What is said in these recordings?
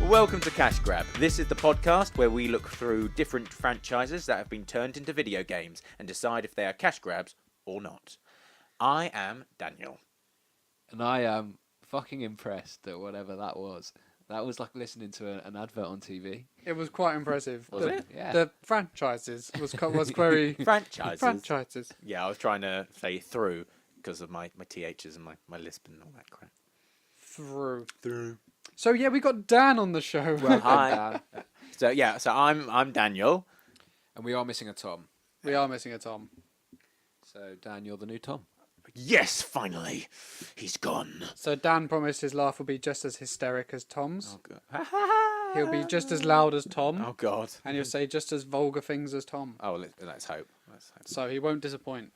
Welcome to Cash Grab. This is the podcast where we look through different franchises that have been turned into video games and decide if they are cash grabs or not. I am Daniel. And I am fucking impressed at whatever that was. That was like listening to an advert on TV. It was quite impressive. Was it? Yeah. The franchises was very Franchises. franchises. Yeah, I was trying to say through because of my THs and my lisp and all that crap. Through. Through. So yeah, we got Dan on the show. Well, Hi. So I'm Daniel. And we are missing a Tom. We are missing a Tom. So, Dan, you're the new Tom. Yes, finally, he's gone. So Dan promised his laugh will be just as hysteric as Tom's. Oh god. He'll be just as loud as Tom. Oh god. And he'll say just as vulgar things as Tom. Oh, let's hope. So he won't disappoint.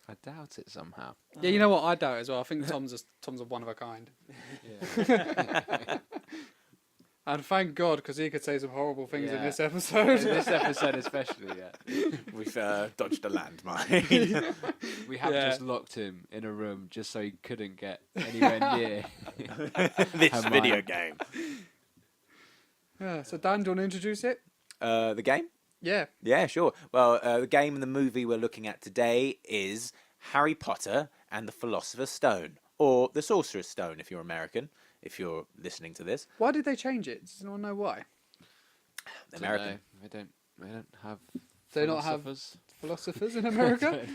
I doubt it somehow. Yeah, you know what? I doubt it as well. I think Tom's a one of a kind. Yeah. And thank God, because he could say some horrible things in Yeah. this episode. In this episode especially, yeah. We've dodged a landmine. We have Yeah. just locked him in a room just so he couldn't get anywhere near This Am video I? game. Yeah. So Dan, do you want to introduce it? The game? Yeah. Yeah, sure. Well, the game and the movie we're looking at today is Harry Potter and the Philosopher's Stone, or the Sorcerer's Stone if you're American, if you're listening to this. Why did they change it? Does anyone know why? American. They don't have They not have philosophers. philosophers in America?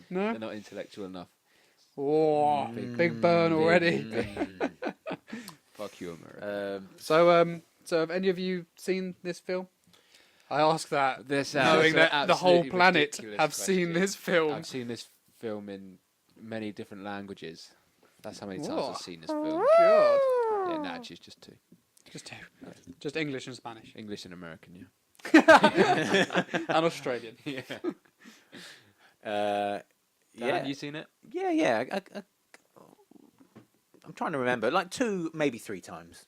No. They're not intellectual enough. Oh, big burn already. Fuck you, America. So have any of you seen this film? I ask that, This knowing is an that the whole absolutely planet ridiculous have seen question. this film. I've seen this film in many different languages. That's how many times Whoa. I've seen this film. God. Yeah, nah, it's just two. Just two. Just English and Spanish. English and American, yeah. And Australian. Yeah. Yeah. Dan, you seen it? Yeah. I'm trying to remember. Like 2, maybe 3 times.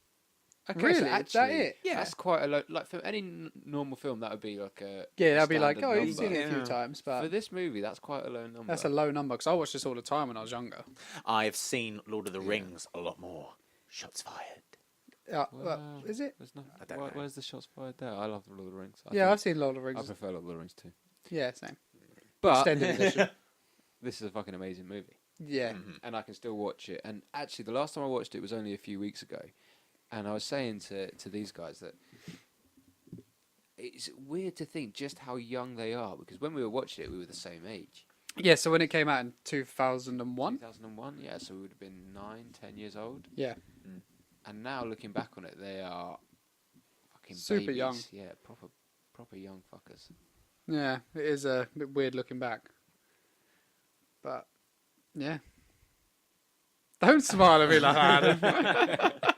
Okay, Really? so Is that actually, it? Yeah. That's quite a lot. Like for any normal film, that would be like a Yeah, that'd be like, standard oh, you've number. seen it a few Yeah. times, For but this movie, that's quite a low number. that's a low number because I watched this all the time when I was younger. I've seen Lord of the Yeah. Rings a lot more. Shots fired. Well, Well, is it? There's not, I don't know. where's the shots fired there? I love Lord of the Rings. Yeah, I've seen Lord of the I Rings. prefer Lord of the Rings too. Yeah, same. But Extended edition. this is a fucking amazing movie. Yeah. Mhm. And I can still watch it. And actually, the last time I watched it was only a few weeks ago, and I was saying to these guys that it's weird to think just how young they are, because when we were watching it, we were the same age. Yeah, so when it came out in 2001. 2001, yeah, so we would have been 9, 10 years old. Yeah. And now looking back on it, they are fucking Super babies. young. Yeah, proper young fuckers. Yeah, it is a bit weird looking back. But, yeah. Don't smile at me like that.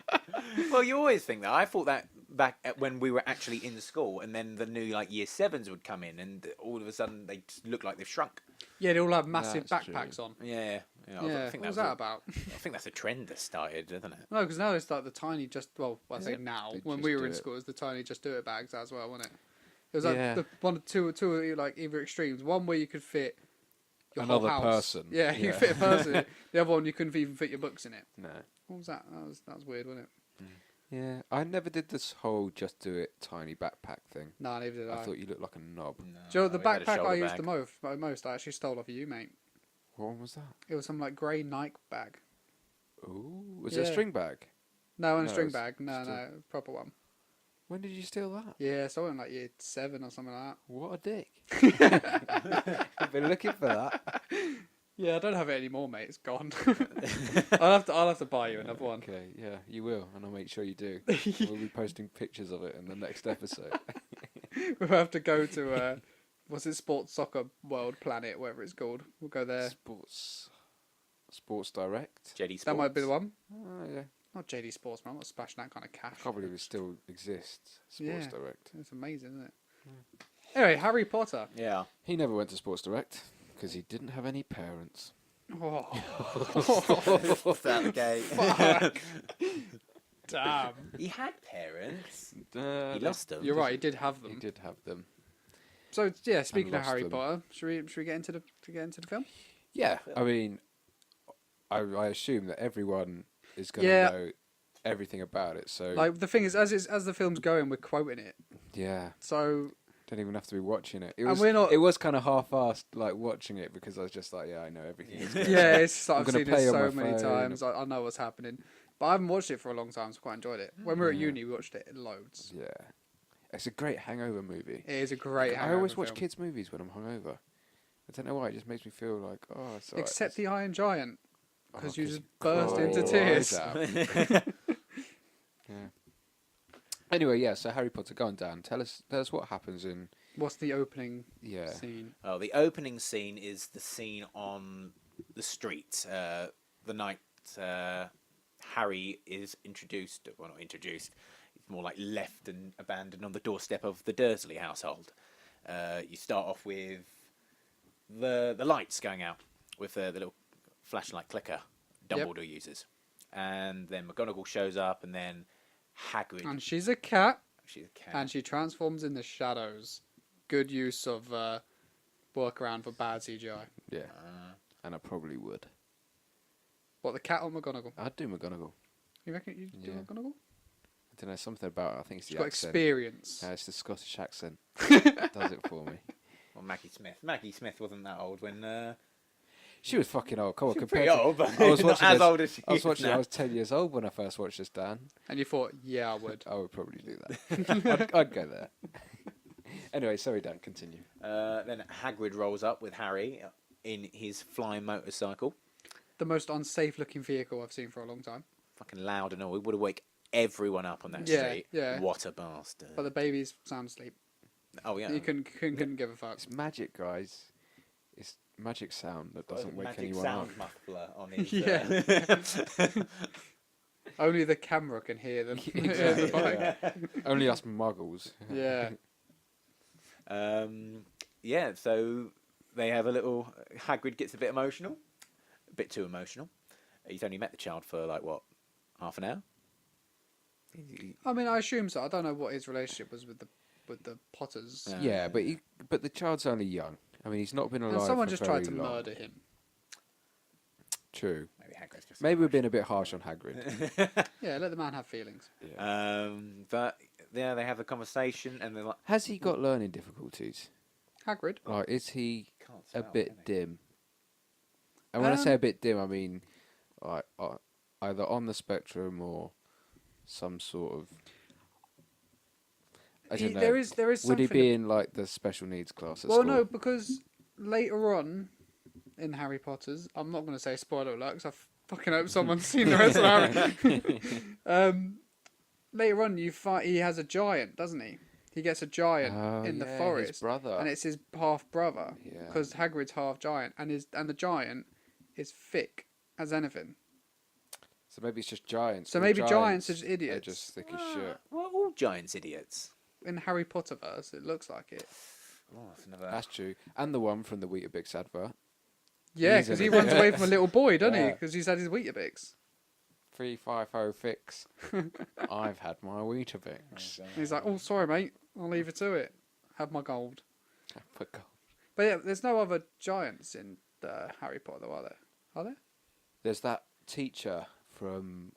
Well, you always think that. I thought that back when we were actually in school, and then the new year 7s would come in, and all of a sudden they just look like they've shrunk. Yeah, they all have massive That's true. backpacks on. Yeah. Yeah, I think what was that's that about? I think that's a trend that started, isn't it? No, because now it's like the tiny I Is say it? now. They When just we were do in it. school, it was the tiny just do it bags as well, wasn't it? It was like Yeah. the two like either extremes. One where you could fit your Another whole house. person. Yeah, you Yeah. could fit a person. The other one you couldn't even fit your books in it. No. What was that? That was weird, wasn't it? Yeah, I never did this whole just do it tiny backpack thing. No, neither did I. I thought you looked like a knob. No, Do you know the we had a backpack I shoulder used bag. the most? I actually stole off of you, mate. What one was that? It was some like grey Nike bag. Ooh, was it a Yeah. string bag? No, and No, a string it's bag. No, still- no, proper one. When did you steal that? Yeah, so I went like year 7 or something like What a dick. I've been looking for that. that. Yeah, I don't have it anymore, mate. It's gone. I'll have to buy you another one. Okay, yeah, you will, and I'll make sure you do. We'll be posting pictures of it in the next episode. We'll have to go to what's it, Sports Soccer World Planet, whatever it's called. We'll go there. Sports Direct. JD Sports. That might be the one. Oh, yeah. Not JD Sports, man. I'm not splashing that kind of cash. I can't believe it still exists. Sports Yeah. Direct. It's amazing, isn't it? Anyway, Harry Potter. Yeah. He never went to Sports Direct because he didn't have any parents. Oh, That okay. fuck. Damn. He had parents. Uh, He lost them. You're right. He did have He them. did have them. So yeah, speaking of lost Harry them. Potter, should we get into the film? Yeah, I mean, I assume that everyone is going to Yeah. know everything about it. So Like the thing is, as the film's going, we're quoting it. yeah, So don't even have to be watching it. It And was we're not- it was kind of half-assed like watching it because I was just like, yeah, I know everything. that's going yeah, on. it's just like I'm I've gonna seen play it on so my many phone. times. I know what's happening, but I haven't watched it for a long time, so I quite enjoyed it. When we were at Yeah. uni, we watched it loads. Yeah, it's a great hangover movie. It is a great. I always hangover watch film. kids' movies when I'm hungover. I don't know why. It just makes me feel like, oh, it's alright. Except the Iron Giant, because you 'cause just you burst cry into your tears. eyes out. Yeah. Anyway, yeah. So Harry Potter, go on, Dan. Tell us what happens in. What's the opening Yeah. scene? Oh, the opening scene is the scene on the street. The night Harry is introduced. Well, not introduced. It's more like left and abandoned on the doorstep of the Dursley household. You start off with the lights going out with the little flashlight clicker Dumbledore uses, and then McGonagall shows up, and then Hagrid. And she's a cat, She's a cat. and she transforms in the shadows. Good use of workaround for bad CGI. Yeah. And I probably would. What, the cat or McGonagall? I'd do McGonagall. You reckon you do Yeah. McGonagall? I don't know, something about it. I think it's She's the got accent. experience. It's the Scottish accent. Does it for me. Well, Maggie Smith. Maggie Smith wasn't that old when. She was fucking old. Come on, She's compared pretty to... old, but I was not watching as this- old as she I was is watching. now. I was 10 years old when I first watched this, Dan. And you thought, yeah, I would. I would probably do that. I'd go there. Anyway, sorry, Dan. Continue. Then Hagrid rolls up with Harry in his flying motorcycle. The most unsafe looking vehicle I've seen for a long time. Fucking loud and all. It would have waked everyone up on that Yeah, street. yeah. What a bastard. But the baby's sound asleep. Oh, yeah. You couldn't give a fuck. It's magic, guys. It's magic sound that doesn't wake Magic anyone sound up. muffler on his. Yeah. Only the camera can hear them. hear the Exactly, bike. yeah. Only us muggles. Yeah. Yeah, so they have a little. Hagrid gets a bit emotional. A bit too emotional. He's only met the child for, like, what, half an hour? I mean, I assume so. I don't know what his relationship was with the Potters. Yeah. Yeah, but the child's only young. I mean, he's not been alive. And someone for just tried to very long. murder him. True. Maybe Hagrid's just. Maybe we're being a bit harsh on Hagrid. Yeah, let the man have feelings. Yeah. But yeah, they have a conversation, and they're like, Has he got learning difficulties? Hagrid. Like, is he can't a spell, bit can he? dim? And when I say Um, a bit dim, I mean like either on the spectrum or some sort of. I don't know. There is Would something. he be in like the special needs class at Well, school? no, because later on in Harry Potter's, I'm not going to say spoiler alert because I fucking hope someone's seen the rest of Harry. Later on, he has a giant, doesn't he? He gets a giant Oh, in the yeah, his forest, brother. and it's his half brother Yeah. because Hagrid's half giant, and the giant is thick as anything. So maybe it's just giants. So All maybe giants are just They're idiots. just thick as shit. Well, all giants idiots. In Harry Potter verse, it looks like it. Oh, that's another. That's true. And the one from the Weetabix advert. Yeah, He's because in he it. runs away from a little boy, doesn't he? Yeah. Because he's had his Weetabix. 350 fix. I've had my Weetabix. And he's like, "Oh, sorry, mate. I'll leave you to it. Have my gold." But God. But yeah, there's no other giants in Harry Potter, though, are there? Are there? There's that teacher from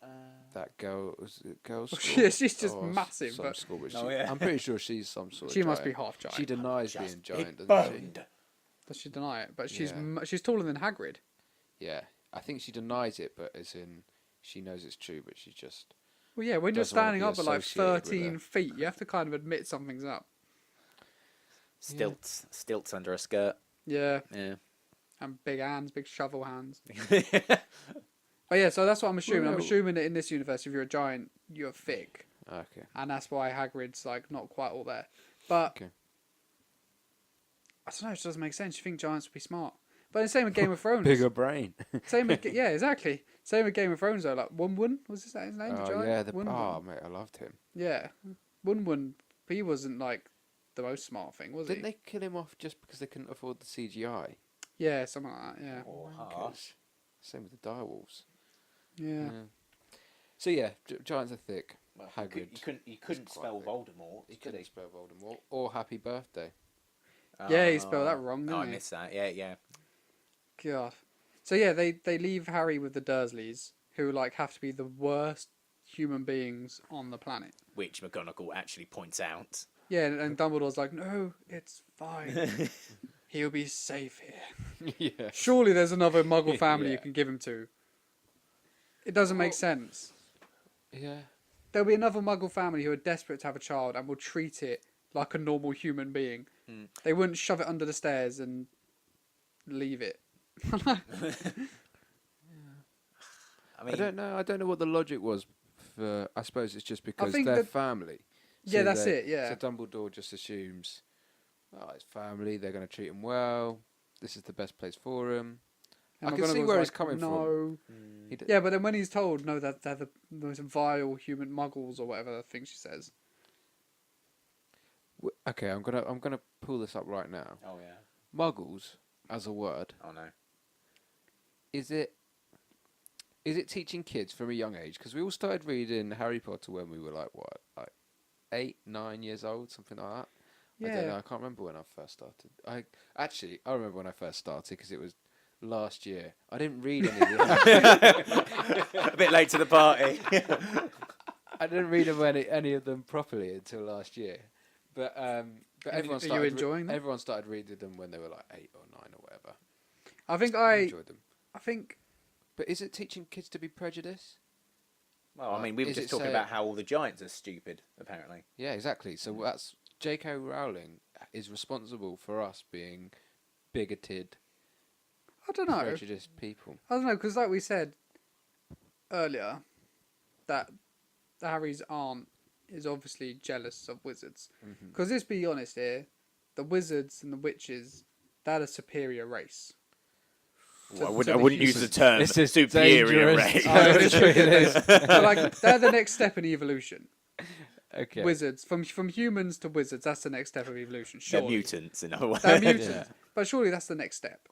that girl. Was it girls' school? Yeah, she's just Or massive, Some but school, but Oh, she, yeah. I'm pretty sure she's some sort of she must be giant. half giant. She denies Just being giant, big doesn't she? boned. Does she deny it? But she's Yeah. she's taller than Hagrid. Yeah. I think she denies it, but as in she knows it's true, but she just. Well, yeah, when you're Doesn't wanna standing be up at like associated with 13 her. feet, you have to kind of admit something's up. Stilts under a skirt. Yeah, Yeah. and big hands, big shovel hands. But yeah, so that's what I'm assuming. I'm Well- assuming that in this universe, if you're a giant, you're thick. Okay. And that's why Hagrid's like not quite all there. But Okay. I don't know, it just doesn't make sense. You think giants would be smart. But the same with Game of Thrones. Bigger brain. Same with, yeah, exactly. Same with Game of Thrones though. Like Wun, was his name? The Oh giant? yeah, the Wun. mate, I loved him. Yeah, Wun. He wasn't like the most smart thing, was Didn't he? they kill him off just because they couldn't afford the CGI? Yeah, something like that. Yeah, Or harsh. Wankers. Same with the direwolves. yeah. So yeah, giants are thick. Well, Hagrid. you couldn't quite spell big. Voldemort. He couldn't spell Voldemort or Happy Birthday. Yeah, he spelled that wrong, Oh, I didn't he? missed that. Yeah, yeah. God. So yeah, they leave Harry with the Dursleys, who like have to be the worst human beings on the planet. Which McGonagall actually points out. Yeah, and Dumbledore's like, no, it's fine. He'll be safe here. Yeah. Surely there's another Muggle family you Yeah. can give him to. It doesn't make sense. Yeah. There'll be another Muggle family who are desperate to have a child and will treat it like a normal human being. They wouldn't shove it under the stairs and leave it. I mean, I don't know. I don't know what the logic was. For I suppose it's just because think they're that- family. Yeah, that's they- it, yeah. So Dumbledore just assumes, oh, it's family. They're going to treat him well. This is the best place for him. And I can see McGonagall's where he's like, coming from. no. He d- Yeah, but then when he's told, no, that they're the most vile human muggles or whatever the thing she says. Okay, I'm gonna pull this up right now. oh yeah. Muggles as a word. Oh no. Is it teaching kids from a young age? Because we all started reading Harry Potter when we were like 8, 9 years old, something like that. I don't know. Yeah. I can't remember when I first started. I remember when I first started because it was last year. I didn't read any of the A bit late to the party. I didn't read any of them properly until last year. But everyone are you started enjoying them? everyone started reading them when they were like 8 or 9 or whatever. I think I I enjoyed them. think But is it teaching kids to be prejudiced? Well, I mean, we were Is just it talking say- about how all the giants are stupid, apparently. Yeah, exactly. So that's J.K. Rowling is responsible for us being bigoted, I don't know. prejudiced people. I don't know because, like we said earlier, that Harry's aunt is obviously jealous of wizards. Because let's be honest here, the wizards and the witches, they're a superior race. Well, I to wouldn't, the I wouldn't use the humans. term This is superior dangerous. race. Oh, literally it is. But like, they're the next step in evolution. Okay. Wizards, from humans to wizards, that's the next step of evolution. They're Surely. mutants, in other words. They're mutants. Yeah. But surely that's the next step.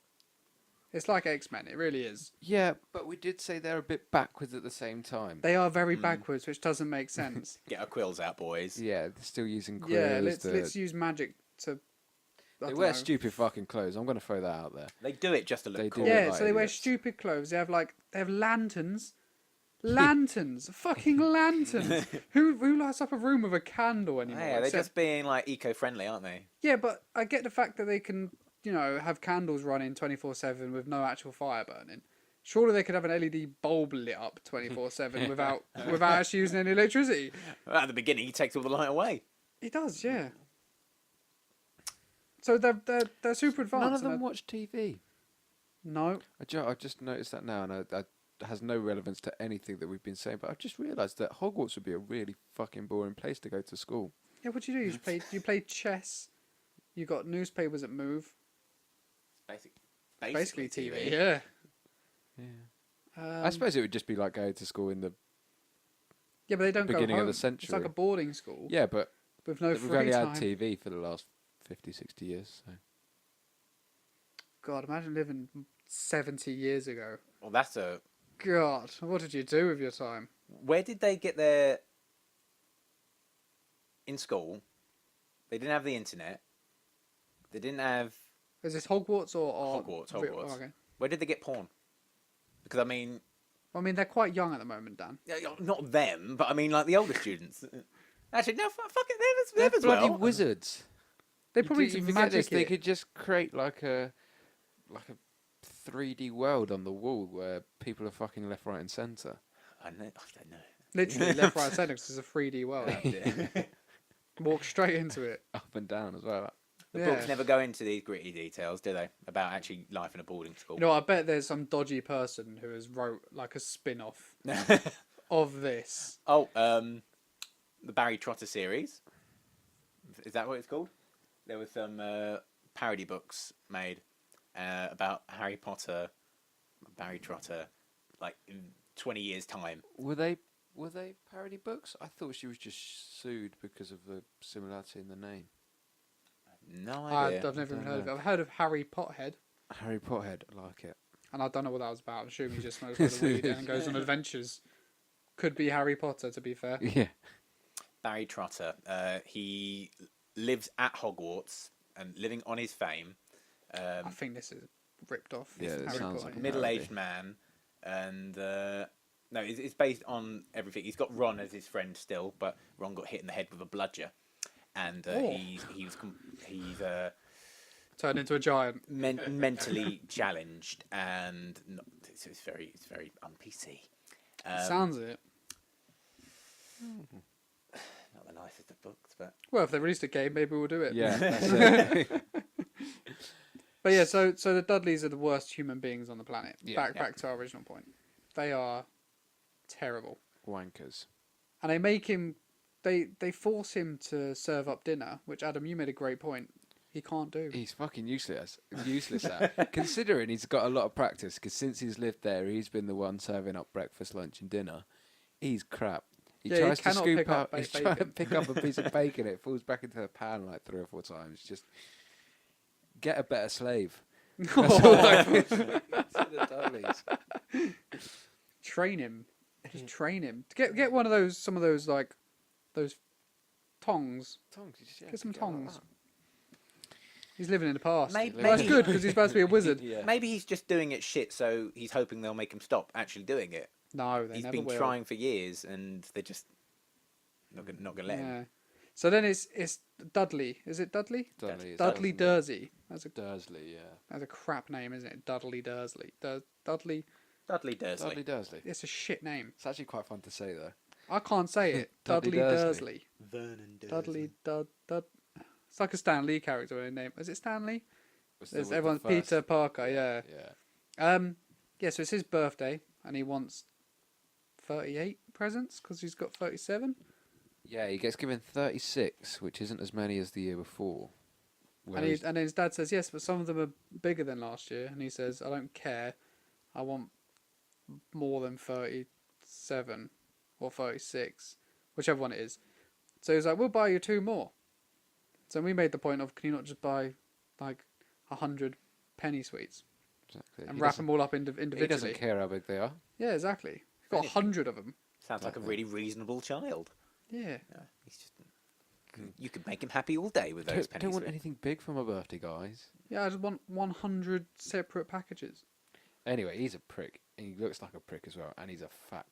It's like X-Men, it really is. Yeah, but we did say they're a bit backwards at the same time. They are very backwards, which doesn't make sense. Get our quills out, boys. Yeah, they're still using quills. Yeah, let's use magic to. I They don't wear know. stupid fucking clothes. I'm going to throw that out there. They do it just to look They do cool. it. Yeah, like so they wear idiots. stupid clothes. They have lanterns, fucking lanterns. Who lights up a room with a candle anymore? Yeah, they're except- just being like eco-friendly, aren't they? Yeah, but I get the fact that they can, have candles running 24/7 with no actual fire burning. Surely they could have an LED bulb lit up 24/7 without actually using any electricity. At the beginning, he takes all the light away. It does, yeah. So they're super advanced. None of and them watch TV. No. I just noticed that now, and that has no relevance to anything that we've been saying. But I've just realised that Hogwarts would be a really fucking boring place to go to school. Yeah, what do? You play chess. You got newspapers that move. Basically TV. Yeah. Yeah. I suppose it would just be like going to school in the Yeah, but they don't beginning go of home. the century. It's like a boarding school. yeah, but With no we've free only time. had TV for the last 50, 60 years. So. God, imagine living 70 years ago. Well, that's a... God, what did you do with your time? Where did they get their... In school, they didn't have the internet. They didn't have... Is this Hogwarts or Hogwarts. Oh, okay. Where did they get porn? Because, I mean... I mean, they're quite young at the moment, Dan. Not them, but I mean, like, the older students. Actually, no, fuck it, They're them as bloody well. wizards. They probably you did forget magic this. They it. could just create like a 3D world on the wall where people are fucking left, right, and centre. I don't know. Literally left, right, centre because it's a 3D world. Walk straight into it. Up and down as well. The Yeah. books never go into these gritty details, do they? About actually life in a boarding school. You know, I bet there's some dodgy person who has wrote like a spin-off of this. Oh, the Barry Trotter series. Is that what it's called? There was some parody books made about Harry Potter, Barry Trotter, like in 20 years' time. Were they parody books? I thought she was just sued because of the similarity in the name. No I've idea. never even Don't heard of it. know. I've heard of Harry Pothead, Harry Potterhead, I like it. and I don't know what that was about. I'm assuming he just smokes a lot of weed and goes on adventures. Could be Harry Potter, to be fair. Yeah. Barry Trotter. He lives at Hogwarts and living on his fame. I think this is ripped off. Yeah, it Harry sounds Potter. like a No, it's based on everything. He's got Ron as his friend still, but Ron got hit in the head with a bludger, and he's Turned into a giant. mentally challenged, and it's very un-PC. Sounds it. Not the nicest of books, but Well, if they released a game, maybe we'll do it. Yeah, that's it. But yeah, so the Dudleys are the worst human beings on the planet. Yeah. Back to our original point. They are terrible. Wankers. And they make him, they force him to serve up dinner, which, Adam, you made a great point. He can't do. He's fucking useless. At. Considering he's got a lot of practice, because since he's lived there, he's been the one serving up breakfast, lunch, and dinner. He's crap. He Yeah, he tries to cannot scoop pick up up. He's bacon. trying to pick up a piece of bacon. It falls back into the pan like 3 or 4 times. Just get a better slave. The Dudleys. Train him. Just train him. Get one of those, some of those, like, those tongs. Tongs. Get some tongs. He's living in the past. Maybe- Well, that's good, because he's supposed to be a wizard. Yeah. maybe he's just doing it shit. So he's hoping they'll make him stop actually doing it. No, they He's never been will. trying for years, and they're just not gonna let him. Yeah. So then it's Dudley. Is it Dudley? Dudley. Dudley Dursley. Dursley, yeah. That's a crap name, isn't it? Dudley Dursley. Dudley. Dudley Dursley. Dudley Dursley. It's a shit name. It's actually quite fun to say, though. I can't say it. Dudley Dudley Dursley. Dursley. Vernon Dursley. Dudley Dud. It's like a Stan Lee character with a name. Is it Stan Lee? Was There's the everyone's first- Peter Parker. Yeah. Yeah. Yeah. So it's his birthday, and he wants 38 presents because he's got 37. Yeah, he gets given 36, which isn't as many as the year before. And Whereas- then his dad says yes, but some of them are bigger than last year, and he says I don't care. I want more than 37 or 36, whichever one it is. So he was like, we'll buy you 2 more. So we made the point of, can you not just buy like 100 penny sweets exactly. and He wrap doesn't- them all up He individually? doesn't care how big they are. Yeah, exactly. He's got Anything. 100 of them. Sounds like a really reasonable child. Yeah. Yeah, he's just. You could make him happy all day with those Don't pennies. want anything big for my birthday, guys. Yeah, I just want 100 separate packages. Anyway, he's a prick. He looks like a prick as well, and he's a fat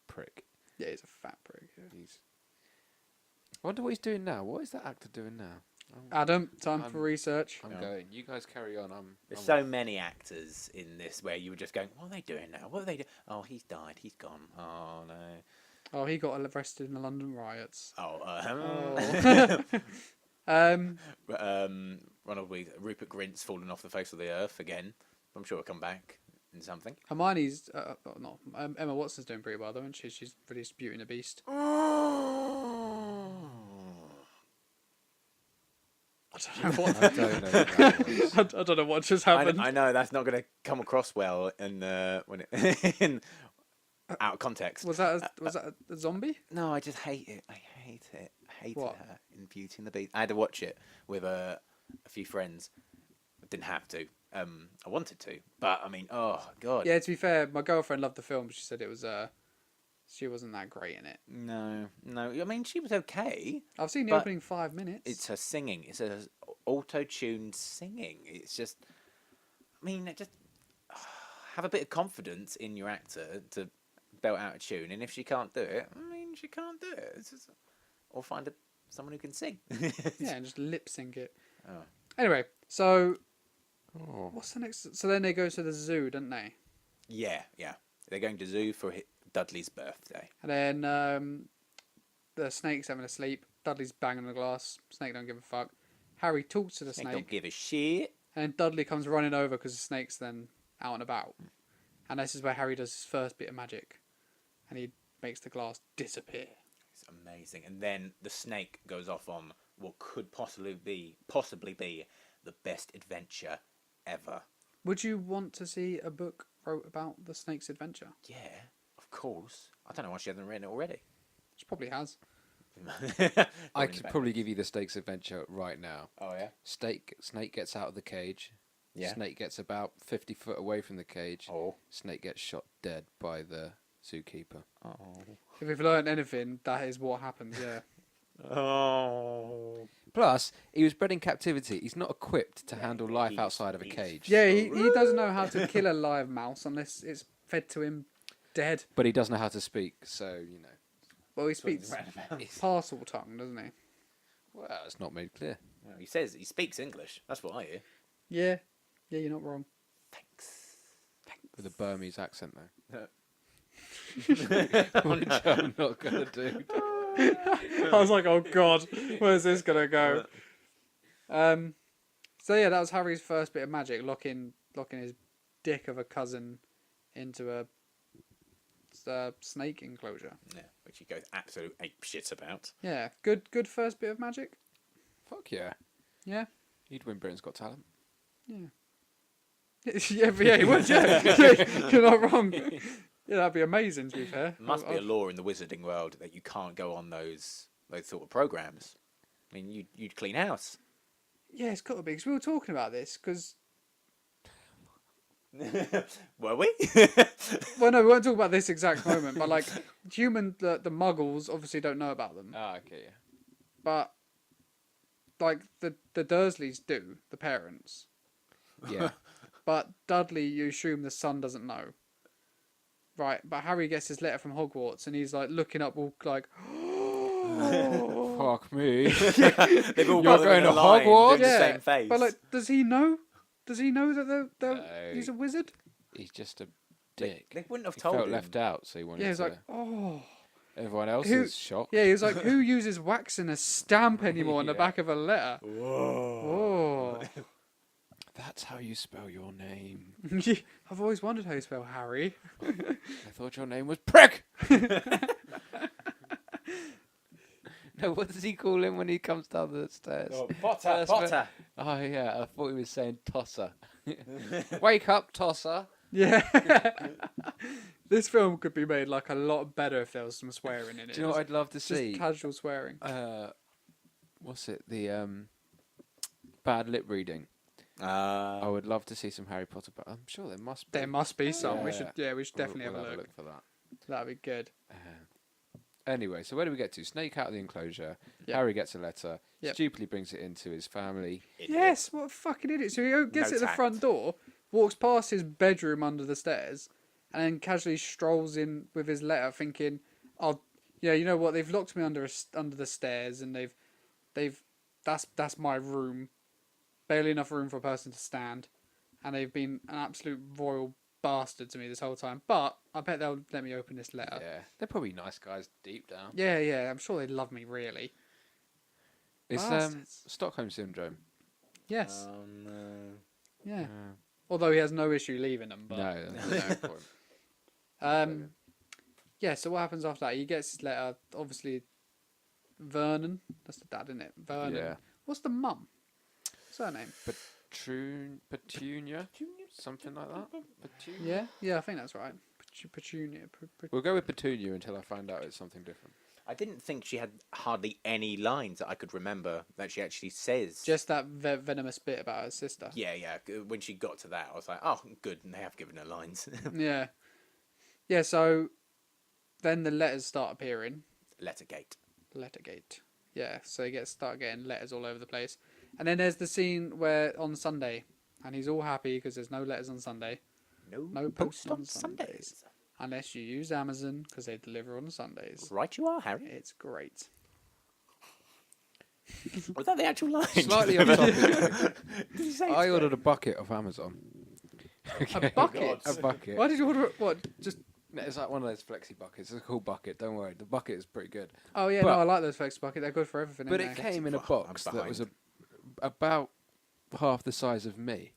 prick. Yeah, he's a fat prick. Yeah. He's. I wonder what he's doing now. What is that actor doing now? Adam, time I'm- for research. I'm Yeah. going. You guys carry on. There's I'm so many actors in this where you were just going, what are they doing now? What are they doing? Oh, he's died. He's gone. Oh, no. Oh, he got arrested in the London riots. Oh, Ronald Weasley, Rupert Grint's fallen off the face of the earth again. I'm sure he'll come back in something. Hermione's, Emma Watson's doing pretty well though, isn't she? She's released Beauty and the Beast. I don't know what. I don't know what that was. I don't know what just happened. I know that's not going to come across well in when it in out of context. Was that a zombie? No, I just hate it. I hate it. I hated What? her in Beauty and the Beast. I had to watch it with a few friends. I didn't have to. I wanted to, but I mean, oh god. Yeah, to be fair, my girlfriend loved the film. She said it was she wasn't that great in it. No. I mean, she was okay. I've seen the But opening 5 minutes. It's her singing. It's her auto-tuned singing. It's just. I mean, just have a bit of confidence in your actor to belt out a tune, and if she can't do it, I mean, she can't do it. It's just, or find someone who can sing. yeah, and just lip sync it. Oh. Anyway, so Oh. what's the next? So then they go to the zoo, don't they? Yeah. They're going to zoo for Dudley's birthday. And then the snake's having a sleep. Dudley's banging the glass. Snake don't give a fuck. Harry talks to the Snake snake, don't give a shit. and then Dudley comes running over because the snake's then out and about. And this is where Harry does his first bit of magic, and he makes the glass disappear. It's amazing. And then the snake goes off on what could possibly be the best adventure ever. Would you want to see a book wrote about the snake's adventure? Yeah, of course. I don't know why she hasn't written it already. She probably has. I could probably give you the Snake's adventure right now. Oh yeah. Snake gets out of the cage. Yeah. Snake gets about 50 foot away from the cage. Oh. Snake gets shot dead by the zookeeper. Oh. If we've learned anything, that is what happens. Yeah. Oh. Plus, he was bred in captivity. He's not equipped to handle life he's- outside of a he's- cage. Yeah, he doesn't know how to kill a live mouse unless it's fed to him dead. But he doesn't know how to speak, so you know. Well, he Swings speaks round about. parcel tongue, doesn't he? Well, it's not made clear. Well, he says he speaks English. That's what I hear. Yeah. Yeah, you're not wrong. Thanks. With a Burmese accent, though. Oh, Which no. I'm not going to do. I was like, oh god, where's this gonna go? So yeah, that was Harry's first bit of magic, locking his dick of a cousin into a snake enclosure. Yeah, which he goes absolute ape shit about. Yeah, good first bit of magic. Fuck yeah. Yeah. He'd win Britain's Got Talent. Yeah. Yeah, but yeah, he would. Yeah, you're not wrong. Yeah, that'd be amazing. To be fair, Must be a law in the wizarding world that you can't go on those sort of programs. I mean, you'd clean house. Yeah, it's got to be because we were talking about this. Because Were we? well, no, we weren't talking about this exact moment, but like the Muggles obviously don't know about them, Ah, okay, yeah. but like the Dursleys do, the parents. Yeah. But Dudley, you assume the son doesn't know. Right, but Harry gets his letter from Hogwarts and he's like looking up all like, Fuck me. They've all You're got them going in a to line Hogwarts? doing the yeah. same face. But like, does he know? Does he know that No. he's a wizard? He's just a They- dick. They wouldn't have He told felt him. left out, so he wanted Yeah, he's to... like, oh. Everyone else Who- is shocked. Yeah, he was like, who uses wax in a stamp anymore on the Yeah. back of a letter? Whoa. Oh. That's how you spell your name. I've always wondered how you spell Harry. I thought your name was Prick! No, what does he call him when he comes down the stairs? Potter, First Potter. Oh, yeah, I thought he was saying Tosser. Wake up, Tosser. Yeah. This film could be made like a lot better if there was some swearing in it. Do you know what I'd love to Just see? casual swearing. What's it? The bad lip reading. I would love to see some Harry Potter, but I'm sure there must be. There must be some. We Yeah. should definitely We'll have a look. for that. That'd be good. Anyway, so where do we get to? Snake out of the enclosure. Yep. Harry gets a letter. Yep. Stupidly brings it into his family. Yes, what a fucking idiot. So he gets No at the tact. front door, walks past his bedroom under the stairs, and then casually strolls in with his letter, thinking, "Oh, yeah, you know what? They've locked me under the stairs, and that's my room, barely enough room for a person to stand, and they've been an absolute royal bastard to me this whole time. But I bet they'll let me open this letter. Yeah, they're probably nice guys deep down. Yeah, I'm sure they love me really. It's Bastards. Stockholm syndrome. Yes, No. yeah. Although he has no issue leaving them, but No, that's no point. Yeah, so what happens after that? He gets his letter, obviously Vernon, that's the dad, isn't it? Vernon. Yeah. What's the mum? Surname? Petunia? Something like that? Petunia? Yeah, I think that's right. Petunia. We'll go with Petunia until I find out it's something different. I didn't think she had hardly any lines that I could remember that she actually says. Just that venomous bit about her sister. Yeah. When she got to that, I was like, oh, good, and they have given her lines. Yeah. Yeah, so then the letters start appearing. Lettergate. Lettergate. Yeah, so he start getting letters all over the place. And then there's the scene where on Sunday, and he's all happy because there's no letters on Sunday. No post on Sundays. Unless you use Amazon, because they deliver on Sundays. Right you are, Harry. It's great. Was that the actual line? Slightly off topic. Did you say I ordered a bucket of Amazon. A bucket? A bucket. Why did you order it? What? Just. No, it's like one of those flexi buckets. It's a cool bucket. Don't worry. The bucket is pretty good. Oh, yeah, But- no, I like those flex bucket. They're good for everything. But aren't it they? came in a I'm box that was behind. about half the size of me.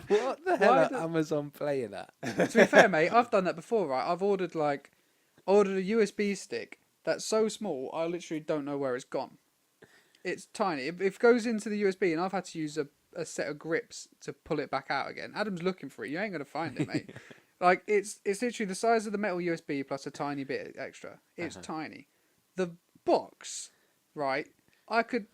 What the hell Why are the- Amazon playing at? To be fair, mate, I've done that before, right? I've ordered a USB stick that's so small, I literally don't know where it's gone. It's tiny. It goes into the USB, and I've had to use a set of grips to pull it back out again. Adam's looking for it. You ain't gonna find it, mate. Like it's literally the size of the metal USB plus a tiny bit extra. It's tiny. The box, right? I could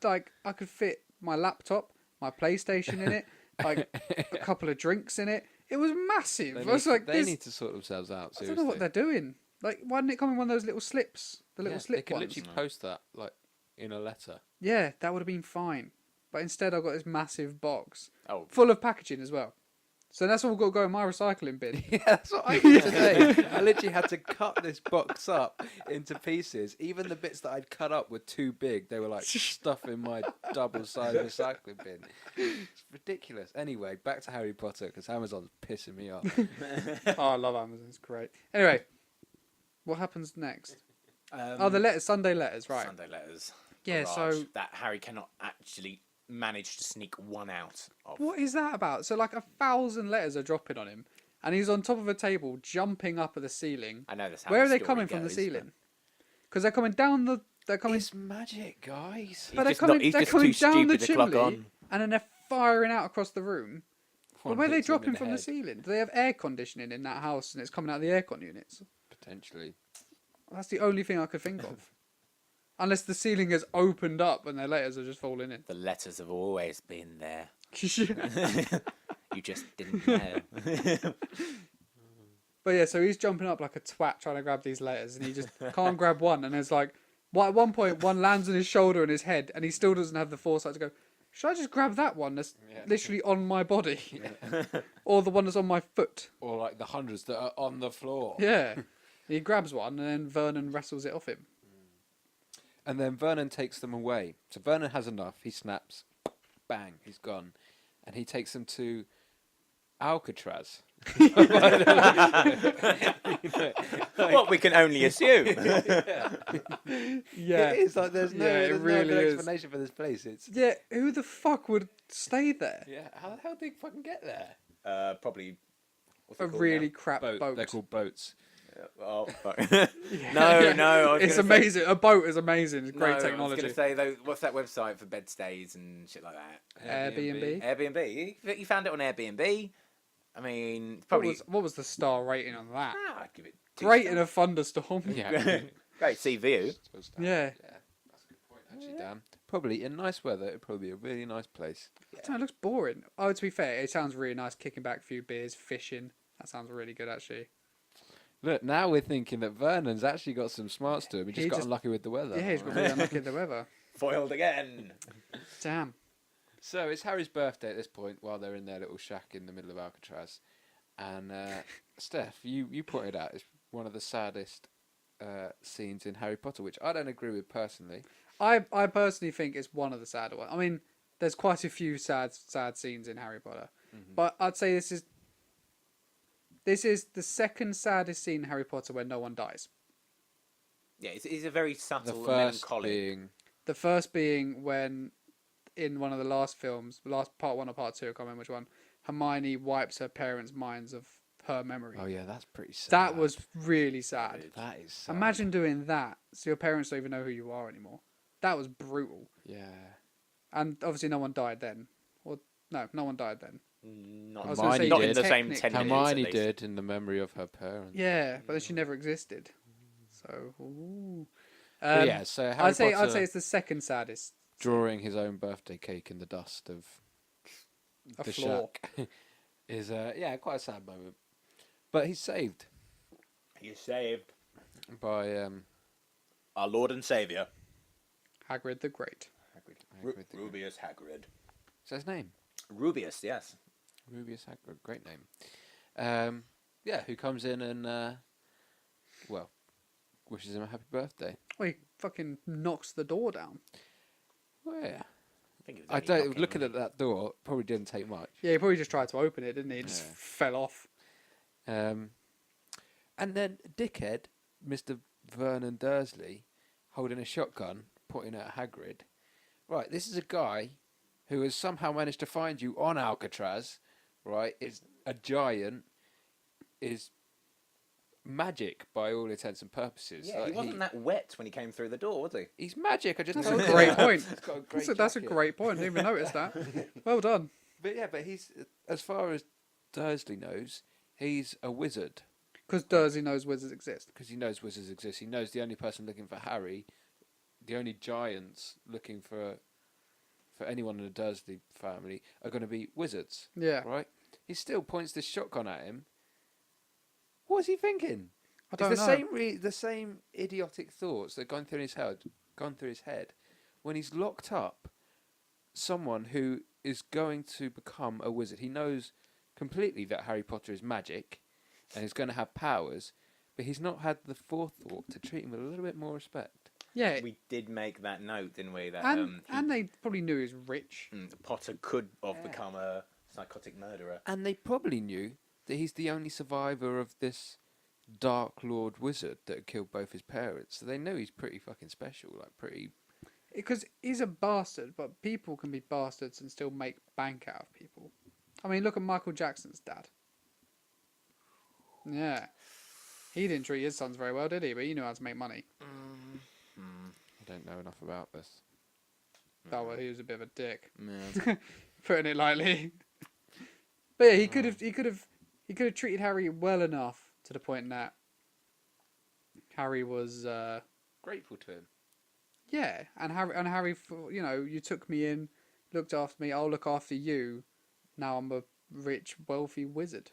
fit my laptop, my PlayStation in it, like a couple of drinks in it. It was massive. I was like, they this, need to sort themselves out. I Seriously. don't know what they're doing. Like, why didn't it come in one of those little slips? The little They slip could ones. literally post that like in a letter. Yeah, that would have been fine. But instead, I got this massive box Oh, full of packaging as well. So that's all got to go in my recycling bin. Yeah, that's what I did today. I literally had to cut this box up into pieces. Even the bits that I'd cut up were too big. They were like stuff in my double-sized recycling bin. It's ridiculous. Anyway, back to Harry Potter because Amazon's pissing me off. Oh, I love Amazon. It's great. Anyway, what happens next? The letters, Sunday letters, right? Sunday letters. Yeah, Barrage so that Harry cannot actually manage to sneak one out of. what is that about? So like 1,000 letters are dropping on him, and he's on top of a table, jumping up at the ceiling. I know that's how Where the are they story coming from the goes, ceiling? Because they're coming down the. They're coming. It's magic, guys. But they're just not- coming. he's They're just coming too down the stupid to clock chimney, on. and then they're firing out across the room. Well, One where are they hits him in dropping the from the head, ceiling? Do they have air conditioning in that house, and it's coming out of the aircon units? Potentially. That's the only thing I could think of. Unless the ceiling has opened up and their letters are just falling in. The letters have always been there. Yeah. You just didn't know. But yeah, so he's jumping up like a twat trying to grab these letters, and he just can't grab one. And it's like, well, at one point, one lands on his shoulder and his head, and he still doesn't have the foresight to go, should I just grab that one that's literally on my body? Or the one that's on my foot? Or like the hundreds that are on the floor. Yeah. He grabs one, and then Vernon wrestles it off him. And then Vernon takes them away. So Vernon has enough. He snaps. Bang, he's gone. And he takes them to Alcatraz. What we can only assume. Yeah. It is like there's no, Yeah, it there's really no good is. explanation for this place. It's Yeah, who the fuck would stay there? yeah. How the hell did they fucking get there? Probably. What's A it called really now? crap boat. They're called boats. Oh, fuck. No. I was It's gonna say- amazing. A boat is amazing. It's great no, I was technology. going to say, though, what's that website for bed stays and shit like that? Airbnb. Airbnb. You found it on Airbnb. I mean, What probably. what was the star rating on that? I'd give it 2 Great in stars. a thunderstorm. Yeah. Great sea view. Yeah. That's a good point, actually, Dan. Probably in nice weather, it'd probably be a really nice place. I don't know, it looks boring. Oh, to be fair, it sounds really nice. Kicking back a few beers, fishing. That sounds really good, actually. Look, now we're thinking that Vernon's actually got some smarts to him. He He just got just- unlucky with the weather. Yeah, he's got really unlucky with the weather. Foiled again. Damn. So it's Harry's birthday at this point while they're in their little shack in the middle of Alcatraz. And Steph, you pointed out it's one of the saddest scenes in Harry Potter, which I don't agree with personally. I personally think it's one of the sadder ones. I mean, there's quite a few sad scenes in Harry Potter, but I'd say this is the second saddest scene in Harry Potter where no one dies. Yeah, it's a very The subtle and first melancholic. being The first being when, in one of the last films, last part 1 or part 2, I can't remember which one, Hermione wipes her parents' minds of her memory. oh yeah, that's pretty sad. That was really sad. That is sad. Imagine doing that, so your parents don't even know who you are anymore. That was brutal. Yeah. And obviously no one died then. Or no one died then. Not, I was gonna say, not in did. the same 10 Technically. minutes. Hermione at least. did in the memory of her parents. Yeah, but then she never existed. So, ooh. But yeah, so Harry I'd say Potter it's the second saddest. drawing his own birthday cake in the dust of A the floor. shack is quite a sad moment. But he's saved He's saved. by Our Lord and Saviour. Hagrid the Great. Hagrid the Rubius Hagrid. Is that his name? Rubius, yes. Rubius Hagrid, great name. Who comes in and wishes him a happy birthday. Well, he fucking knocks the door down. Well, yeah. I think it was I only don't. knocking, Looking wasn't at that door, probably didn't take much. Yeah, he probably just tried to open it, didn't he? It just Yeah. fell off. And then dickhead, Mr. Vernon Dursley, holding a shotgun, pointing at Hagrid. Right, this is a guy who has somehow managed to find you on Alcatraz. Right, is a giant, is magic by all intents and purposes. Yeah, Like, he wasn't that wet when he came through the door, was he? He's magic. I just That's a told you great that. point. He's got a great That's a jacket. great point. I didn't even notice that. Well done. But he's, as far as Dursley knows, he's a wizard. Because Dursley knows wizards exist. Because he knows wizards exist. He knows the only person looking for Harry, the only giants looking for anyone in the Dursley family are going to be wizards. Yeah. Right? He still points this shotgun at him. What is he thinking? I don't It's know. the same idiotic thoughts that have gone through his head when he's locked up someone who is going to become a wizard. He knows completely that Harry Potter is magic and is going to have powers, but he's not had the forethought to treat him with a little bit more respect. Yeah, We did make that note, didn't we? That and they probably knew he was rich. Potter could have Yeah. become a psychotic murderer. And they probably knew that he's the only survivor of this Dark Lord wizard that killed both his parents. So they know he's pretty fucking special, like pretty... Because he's a bastard, but people can be bastards and still make bank out of people. I mean, look at Michael Jackson's dad. Yeah. He didn't treat his sons very well, did he? But he knew how to make money. I don't know enough about this. Oh, well, he was a bit of a dick. Yeah. Putting it lightly. But yeah, he could have treated Harry well enough to the point that Harry was Grateful to him. yeah, and Harry, you know, you took me in, looked after me. I'll look after you. Now I'm a rich, wealthy wizard,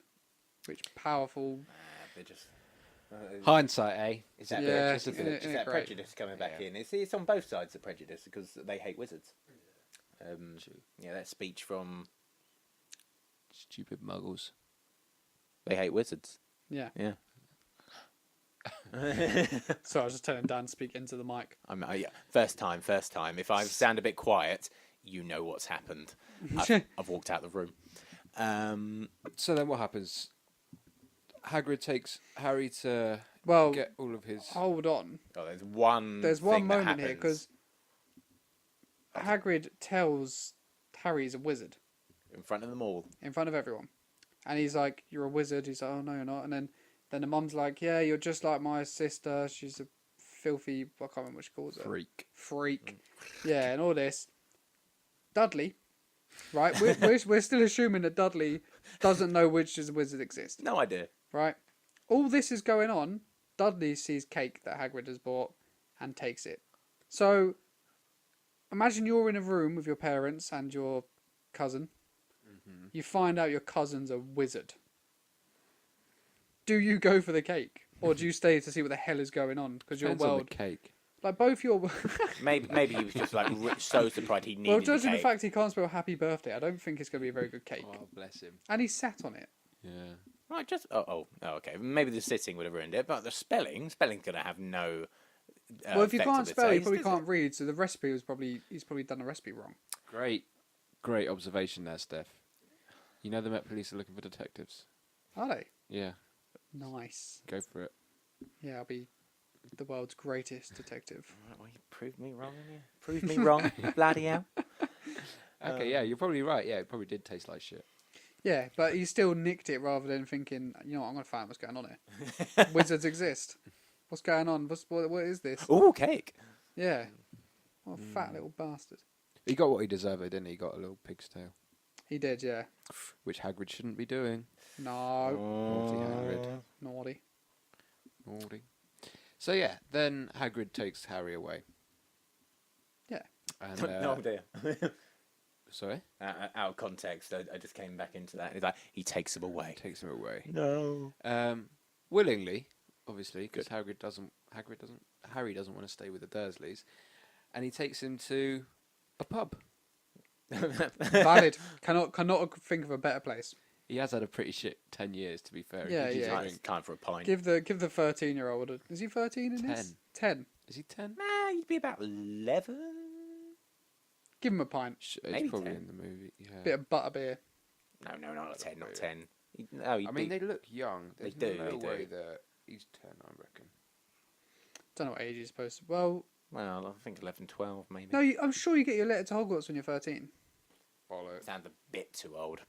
rich, powerful. They're just. Hindsight, eh? Is that, Yeah, just, isn't it that great? prejudice coming back Yeah. in? It's on both sides of prejudice because they hate wizards. Yeah, that speech from Stupid muggles. they hate wizards. Yeah. Yeah. So I was just telling Dan to speak into the mic. Yeah. First time. If I sound a bit quiet, you know what's happened. I've walked out the room. So then what happens? Hagrid takes Harry to Well, get all of his... hold on. Oh, there's one. There's thing one that moment here happens because Hagrid tells Harry he's a wizard in front of them all. in front of everyone, and he's like, "You're a wizard." He's like, "Oh no, you're not." And then the mum's like, "Yeah, you're just like my sister. She's a filthy. I can't remember what she calls her. Freak. Yeah, and all this. Dudley, right? We're still assuming that Dudley doesn't know witches and wizards exist, No idea. right? All this is going on. Dudley sees cake that Hagrid has bought and takes it. So, imagine you're in a room with your parents and your cousin. Mm-hmm. You find out your cousin's a wizard. Do you go for the cake? Or do you stay to see what the hell is going on? Because your Depends on world... the cake. Like, both your... Maybe he was just like so surprised he needed well, judging the the cake. fact he can't spell happy birthday, I don't think it's going to be a very good cake. Oh, bless him. And he sat on it. Yeah. Right, just okay. Maybe the sitting would have ruined it, but the spelling's gonna have no. Well, if you effect on can't the spell, you taste, probably is can't read, so the recipe was he's probably done the recipe wrong. Great observation there, Steph. You know the Met Police are looking for detectives. Are they? Yeah, Nice. go for it. Yeah, I'll be the world's greatest detective. Right, well, you proved me wrong, didn't you? Proved me wrong, bloody hell. Okay, yeah, you're probably right. Yeah, it probably did taste like shit. Yeah, but he still nicked it rather than thinking, you know what, I'm going to find out what's going on here. Wizards exist. What's going on? What is this? Ooh, cake. Yeah. What a fat little bastard. He got what he deserved, didn't he? He got a little pig's tail, He did, yeah. which Hagrid shouldn't be doing. No. Naughty Hagrid. Naughty. Naughty. So yeah, then Hagrid takes Harry away. Yeah. And, Oh dear. sorry? Out of context, I just came back into that. It's like he takes him away. Takes him away. No. Willingly, obviously, because Harry doesn't want to stay with the Dursleys, and he takes him to a pub. Valid. Cannot think of a better place. He has had a pretty shit 10 years, to be fair. Yeah, He did yeah. Right, drink. it's time for a pint. Give the 13-year-old. Is he 13 in this? 10. Is he 10? Nah, you'd be about 11. Give him a pint. It's Maybe probably 10. in the movie. Yeah. Bit of butterbeer. No, not 10, not 10. No, I mean, they look young. They There's do, no they way do. that he's 10, I reckon. Don't know what age he's supposed to. Well, Well, I think 11, 12 maybe. no, I'm sure you get your letter to Hogwarts when you're 13. Bollocks. Sounds a bit too old.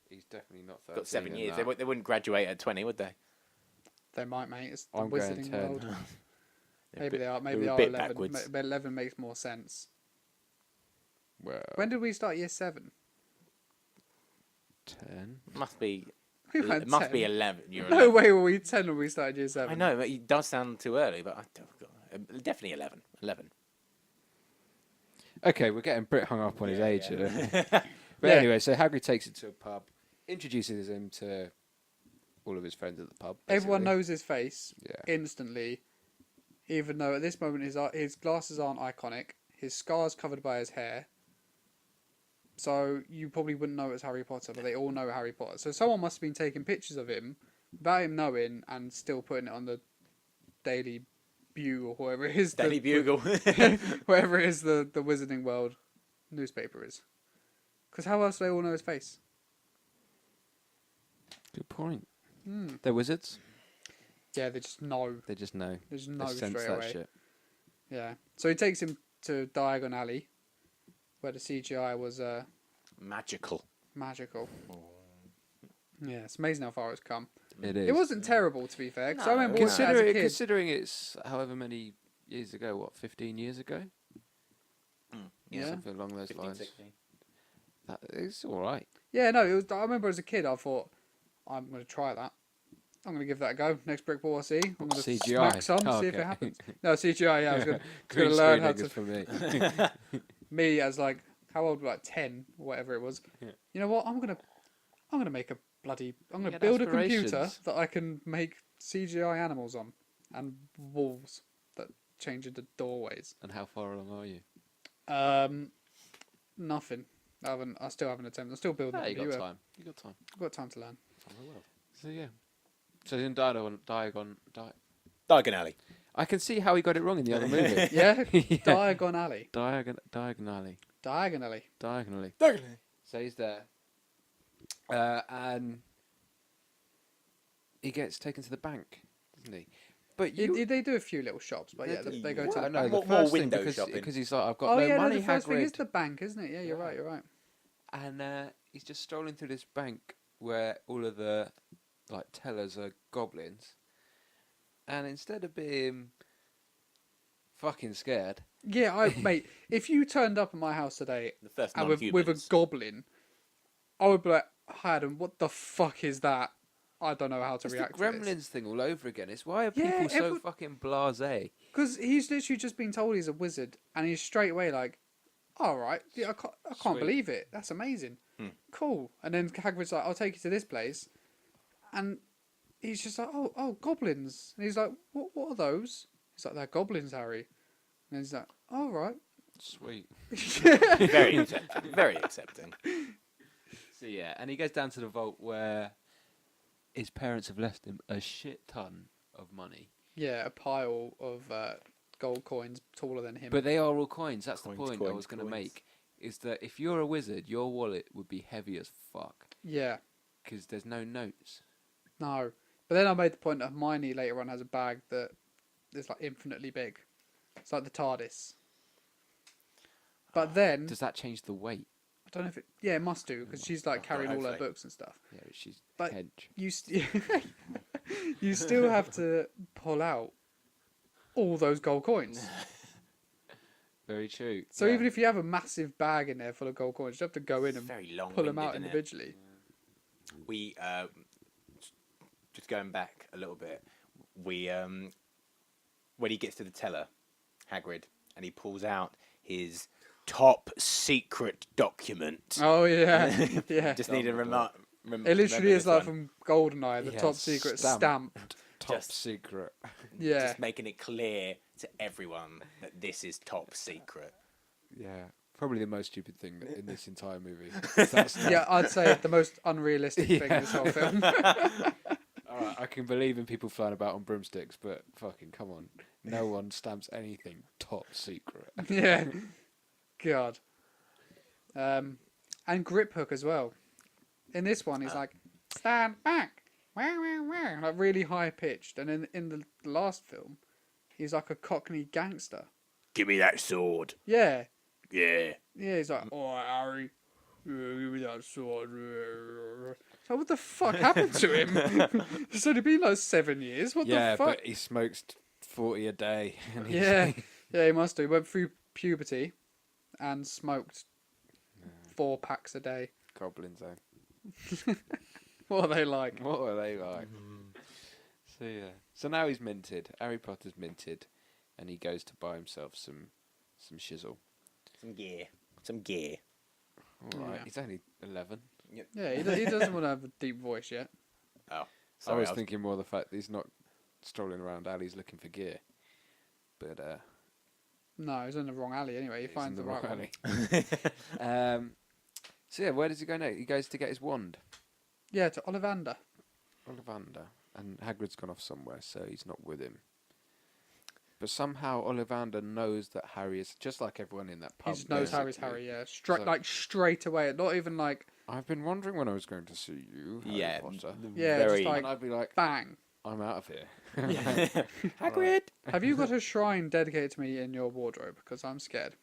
He's definitely not 13. Got 7 in years. that. They wouldn't graduate at 20, would they? They might, mate. It's the I'm going wizarding 10. world. They're a Maybe bit- they are. Maybe they're they a are bit 11. backwards. But 11 makes more sense. Well, When did we start year 7? 10. Must be. We It went must 10. be 11. You're No 11. way were we 10 when we started year 7. I know, but it does sound too early, but definitely 11. 11. Okay, we're getting Brit hung up on his age yeah. here. But Yeah. anyway, so Hagrid takes him to a pub, introduces him to all of his friends at the pub. Everyone basically. knows his face Yeah. instantly, even though at this moment his glasses aren't iconic. His scar's covered by his hair. So you probably wouldn't know it's Harry Potter, but they all know Harry Potter. So someone must have been taking pictures of him without him knowing and still putting it on the Daily Bugle or whatever it is. Daily Bugle. Whatever it is the Wizarding World newspaper is. Because how else do they all know his face? Good point. Hmm. They're wizards. Yeah, they just know. They just know. They just They know sense straight that away. shit. Yeah. So he takes him to Diagon Alley, where the CGI was Magical. magical. Yeah, it's amazing how far it's come. It is. It wasn't terrible, to be fair, because I No. remember watching it as a Considering, kid. considering it's however many years ago, what, 15 years ago? Yeah. Something along those 15, lines. 16. That, it's alright. Yeah, no, it was. I remember as a kid, I thought, I'm going to try that. I'm going to give that a go. Next brick wall I see, I'm going to CGI. smack some, Oh, see if okay. it happens. No, CGI, yeah, I was going Green to learn how screening to... is for me. Me as like, how old, like 10, or whatever it was. Yeah. You know what, I'm going to make a bloody... I'm going to Get build a computer aspirations. that I can make CGI animals on. And walls that change into doorways. And how far along are you? Nothing. I still haven't attempted. I'm still building Ah, a you got computer. time. You got time. I've got time to learn. So yeah. So in Diagon. Diagon Alley. I can see how he got it wrong in the other movie. Yeah? Yeah. Diagon Alley. Diagonally. Diagonally. Diagonally. Diagonally. So he's there. And he gets taken to the bank, doesn't he? But you... They do a few little shops, but yeah, they go to Yeah, the no, bank. the More first thing, window because shopping. he's like, I've got Oh no yeah, money, no, the first thing is Hagrid. the bank, isn't it? Yeah, you're right, you're right. And he's just strolling through this bank where all of the like tellers are goblins, and instead of being fucking scared, Yeah, mate, if you turned up at my house today The first and non-humans. with a goblin, I would be like, Adam, what the fuck is that? I don't know how to it's the react to this. Gremlins thing all over again. It's why are Yeah, people so everyone- fucking blasé? Because he's literally just been told he's a wizard, and he's straight away like, all right, yeah, I can't Sweet. believe it. That's amazing. Cool. And then Hagrid's like, I'll take you to this place. And he's just like, oh, goblins. And he's like, what are those? He's like, they're goblins, Harry. And he's like, all right. Sweet. Very accepting. Very accepting. So yeah, and he goes down to the vault where his parents have left him a shit ton of money. Yeah, a pile of gold coins taller than him. But they are all coins. That's Coins, the point I coins, was going to coins. make. Is that if you're a wizard, your wallet would be heavy as fuck Yeah, because there's no notes. no. But then I made the point that Hermione later on has a bag that is like infinitely big. It's like the TARDIS. But then Does that change the weight? I don't know if it. Yeah, it must do because she's like carrying all her hopefully. books and stuff. Yeah, she's But- hench. You still have to pull out all those gold coins. Very true. So yeah. even if you have a massive bag in there full of gold coins, you have to go in and Very long. pull them out individually. We just going back a little bit. We when he gets to the teller, Hagrid, and he pulls out his top secret document. Oh yeah, yeah. Just need to remark. It literally is like from GoldenEye, the Yeah, top secret stamped. stamp. Top Just- secret. Yeah, Just making it clear to everyone that this is top secret. Yeah, probably the most stupid thing in this entire movie. That's yeah. I'd say the most unrealistic thing in Yeah. this whole film. Alright, I can believe in people flying about on broomsticks, but fucking come on, no one stamps anything top secret. Yeah, God. And grip hook as well. In this one, he's like, stand back, wah, wah, wah, like really high pitched. And in the last film, he's like a Cockney gangster. Give me that sword. Yeah, Yeah. yeah. He's like, oh Harry, give me that sword. So what the fuck happened to him? It's only been like 7 years. What Yeah, the fuck? but he smokes 40 a day. And he's- Yeah, yeah. He must do. He went through puberty and smoked 4 packs a day. Goblins, eh? What are they like? What are they like? So yeah. So now he's minted. Harry Potter's minted, and he goes to buy himself some shizzle. Some gear. Some gear. All right. Yeah. He's only 11. Yeah, he doesn't want to have a deep voice yet. Oh. I Sorry, was thinking more the fact that he's not strolling around alleys looking for gear, but No, he's in the wrong alley anyway. He he's finds in the right wrong one. alley. So yeah, where does he go next? He goes to get his wand. Yeah, to Ollivander. Ollivander. And Hagrid's gone off somewhere, so he's not with him. But somehow Ollivander knows that Harry is just like everyone in that He pub. just knows Harry's basically. Harry, yeah. So- Straight away. Not even like, I've been wondering when I was going to see you, Harry Yeah, Potter. Yeah, very. just like- And I'd be like, bang. I'm out of here. Hagrid. Have you got a shrine dedicated to me in your wardrobe? Because I'm scared.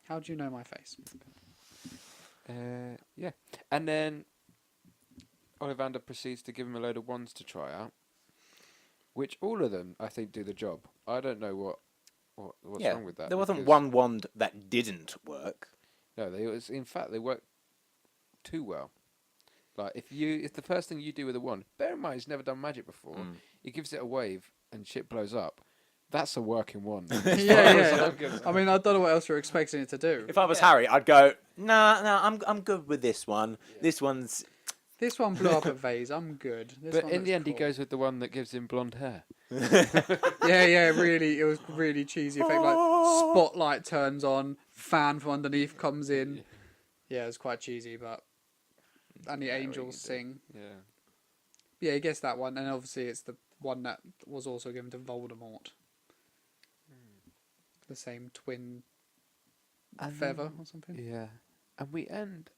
How do you know my face? Yeah. And then Ollivander proceeds to give him a load of wands to try out, which all of them, I think, do the job. I don't know what's Yeah, wrong with that. there wasn't because- one wand that didn't work. No, in fact, they work too well. Like, if the first thing you do with a wand, bear in mind he's never done magic before, he gives it a wave and shit blows up. That's a working wand. Yeah. I mean, I don't know what else you're expecting it to do. If I was Harry, I'd go, nah, I'm good with this one. This one's This one blew up a vase. I'm good. This But one in the looks end, he cool. goes with the one that gives him blonde hair. Yeah, really. It was really cheesy effect. Like spotlight turns on, fan from underneath comes in. Yeah, it was quite cheesy, but and the Yeah, what angels you can sing. Yeah. Yeah, he gets that one, and obviously it's the one that was also given to Voldemort. The same twin feather or something. Yeah. And we end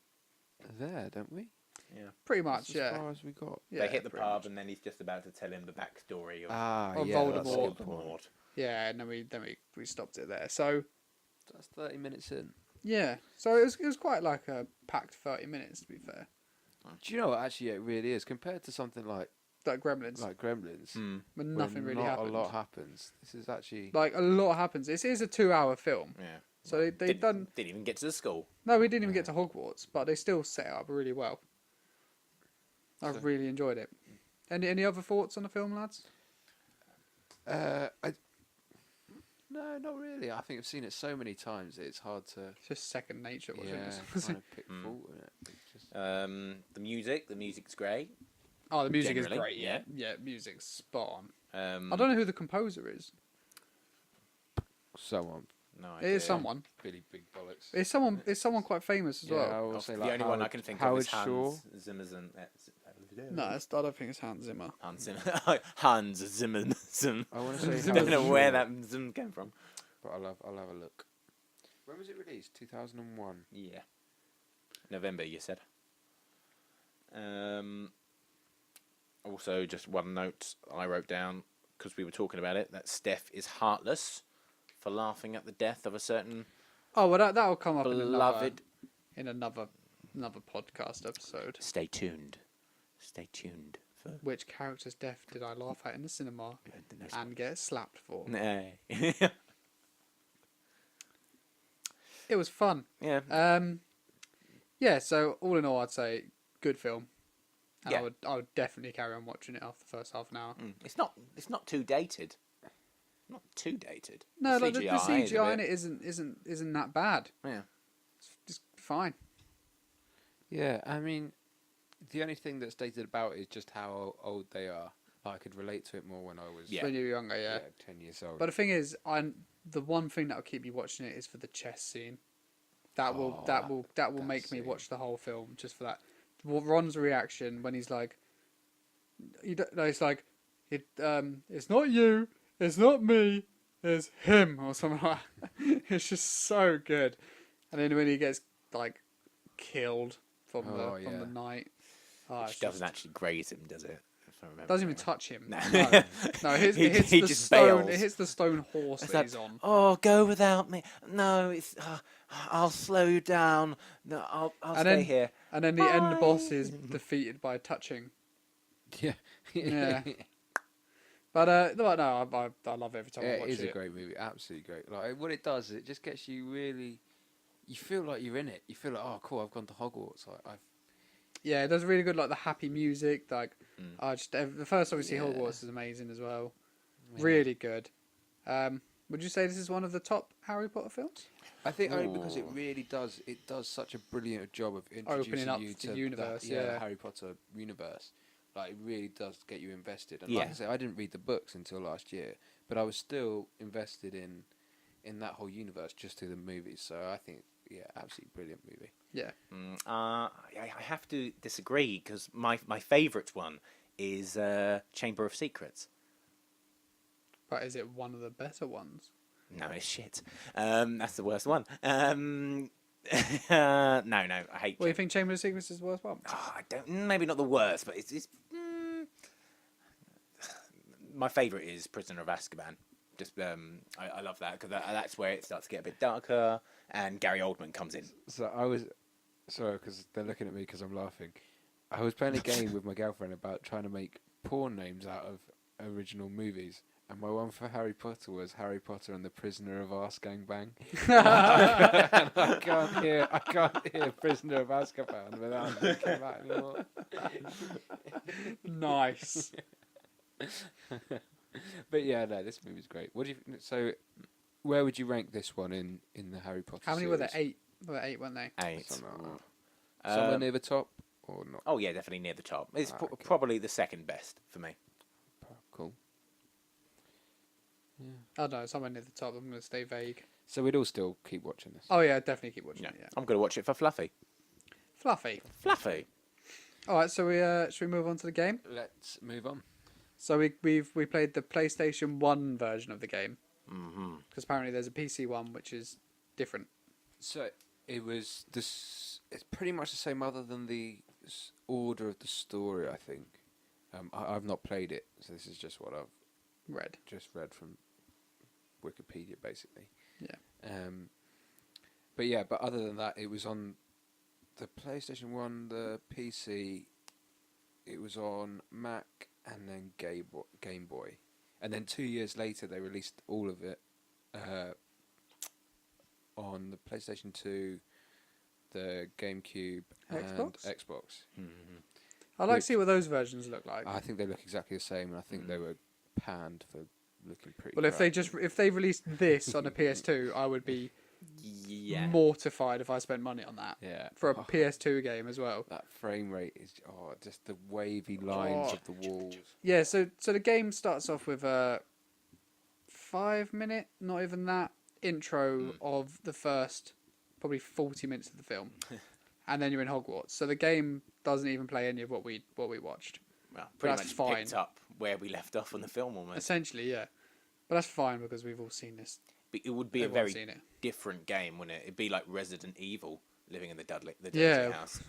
there, don't we? Pretty much, That's yeah. as far as we got. Yeah, they hit the pretty pub, much. and then he's just about to tell him the backstory of Of Yeah, Voldemort. that's a good point. Voldemort. Yeah, and then we stopped it there. So That's 30 minutes in. yeah, so it was quite like a packed 30 minutes to be fair. Do you know what? Actually, it really is. Compared to something like Like Gremlins, Gremlins, Hmm. when where nothing really not happened. a lot happens. This is actually... Like a lot happens. This is a 2-hour film, Yeah. so they've done. Didn't even get to the school. No, we didn't even get to Hogwarts, but they still set it up really well. I've So- really enjoyed it. Any other thoughts on the film, lads? No, not really. I think I've seen it so many times that it's hard to... It's just second nature watching Yeah, this. kind of pick Mm. fault in it. It's just... The music's great. Oh, the music is Generally, great. Yeah, music's spot on. Um, I don't know who the composer is. Someone. No It idea. is someone. Really big bollocks. It's someone quite famous as Yeah, I well. will Off say the like only one I Howard- can think Howard of is Hans Shaw. Zimmerman. No, I don't think it's Hans Zimmer. Hans Zimmer. Hans Zimmerman. I want to say I don't know Howard where Shaw, that Zim came from. But I'll have a look. When was it released? 2001. Yeah. November, you said. Also, just one note I wrote down, because we were talking about it, that Steph is heartless for laughing at the death of a certain Oh well, that'll come up beloved. in another podcast episode. Stay tuned. Stay tuned. For Which character's death did I laugh at in the cinema and get slapped for? Nay. It was fun. Yeah. Yeah. So all in all, I'd say good film. And Yeah. I would definitely carry on watching it after the first half an hour. It's not too dated. Not too dated. No, like the is a CGI in bit- it isn't that bad. Yeah. It's just fine. Yeah, I mean, the only thing that's dated about it is just how old they are. I could relate to it more when I was Yeah. When you were younger, yeah. 10 years old. But the thing is, the one thing that will keep me watching it is for the chess scene. That will that make me scene. watch the whole film just for that. Ron's reaction when he's like, it's like, it's not you, it's not me, it's him or something like that. It's just so good. And then when he gets like killed from Oh, the yeah. night, oh, Which it's doesn't just- actually graze him, does it? If I remember doesn't even correctly. touch him. No. No, it hits He the just stone. bails. It hits the stone horse It's that like, he's on. oh, go without me. No, it's. I'll slow you down. No, I'll And stay then- here. And then the end boss is defeated by touching. yeah. Yeah. But no, I love it every time I It watch is it. a great movie, absolutely great. Like what it does, it just gets you really. You feel like you're in it. You feel like, oh, cool, I've gone to Hogwarts. Yeah, it does really good, like the happy music. Like, Mm. I just the first time we see Yeah. Hogwarts is amazing as well. Yeah. Really good. Would you say this is one of the top Harry Potter films? I think only because it Ooh. really does. It does such a brilliant job of Opening introducing up you the to universe, that, yeah. the Harry Potter universe. Like it really does get you invested. And like Yeah. I say, I didn't read the books until last year, but I was still invested in that whole universe just through the movies. So I think absolutely brilliant movie. Yeah. I have to disagree because my favourite one is Chamber of Secrets. But is it one of the better ones? No, it's shit. That's the worst one. No, I hate. Well, you think Chamber of Secrets is the worst one? I don't. Maybe not the worst, but it's my favourite is Prisoner of Azkaban. Just I love that because that's where it starts to get a bit darker, and Gary Oldman comes in. So I was sorry because they're looking at me because I'm laughing. I was playing a game with my girlfriend about trying to make porn names out of original movies, and my one for Harry Potter was Harry Potter and the Prisoner of Azkaban. And I can't hear Prisoner of Azkaban without thinking about it anymore. Nice. But yeah, no, this movie's great. What do you? So, where would you rank this one in the Harry Potter? How many were there? series? 8. Were there 8, weren't they? 8. Somewhere near the top, or not? Oh yeah, definitely near the top. It's Okay. probably the second best for me. Cool. I don't know, somewhere near the top. I'm going to stay vague. So we'd all still keep watching this. Oh, yeah, definitely keep watching Yeah. it, yeah. I'm going to watch it for Fluffy. Fluffy. Fluffy. All right, so should we move on to the game? Let's move on. So we played the PlayStation 1 version of the game. Mm-hmm. Because apparently there's a PC one which is different. So it was this. It's pretty much the same, other than the order of the story. I think. I've not played it, so this is just what I've Red. just read from Wikipedia, basically. Yeah. But other than that, it was on the PlayStation 1, the PC. It was on Mac and then Game Boy, and then 2 years later they released all of it on the PlayStation 2, the GameCube, and Xbox? Xbox. Mm-hmm. I'd like to see what those versions look like. I think they look exactly the same, and I think they were panned for looking pretty. Well, if they released this on a PS2, I would be Yeah. mortified if I spent money on that Yeah. for a PS2 game as well. That frame rate is just the wavy lines Oh. of the walls. Yeah, so the game starts off with a 5-minute, not even that, intro of the first probably 40 minutes of the film, and then you're in Hogwarts. So the game doesn't even play any of what we watched. Well, pretty that's much fine. picked up where we left off on the film almost. Essentially, yeah, but that's fine because we've all seen this. But it would be a Everyone's very seen it. different game, wouldn't it? It'd be like Resident Evil living in the Dudley Yeah. house.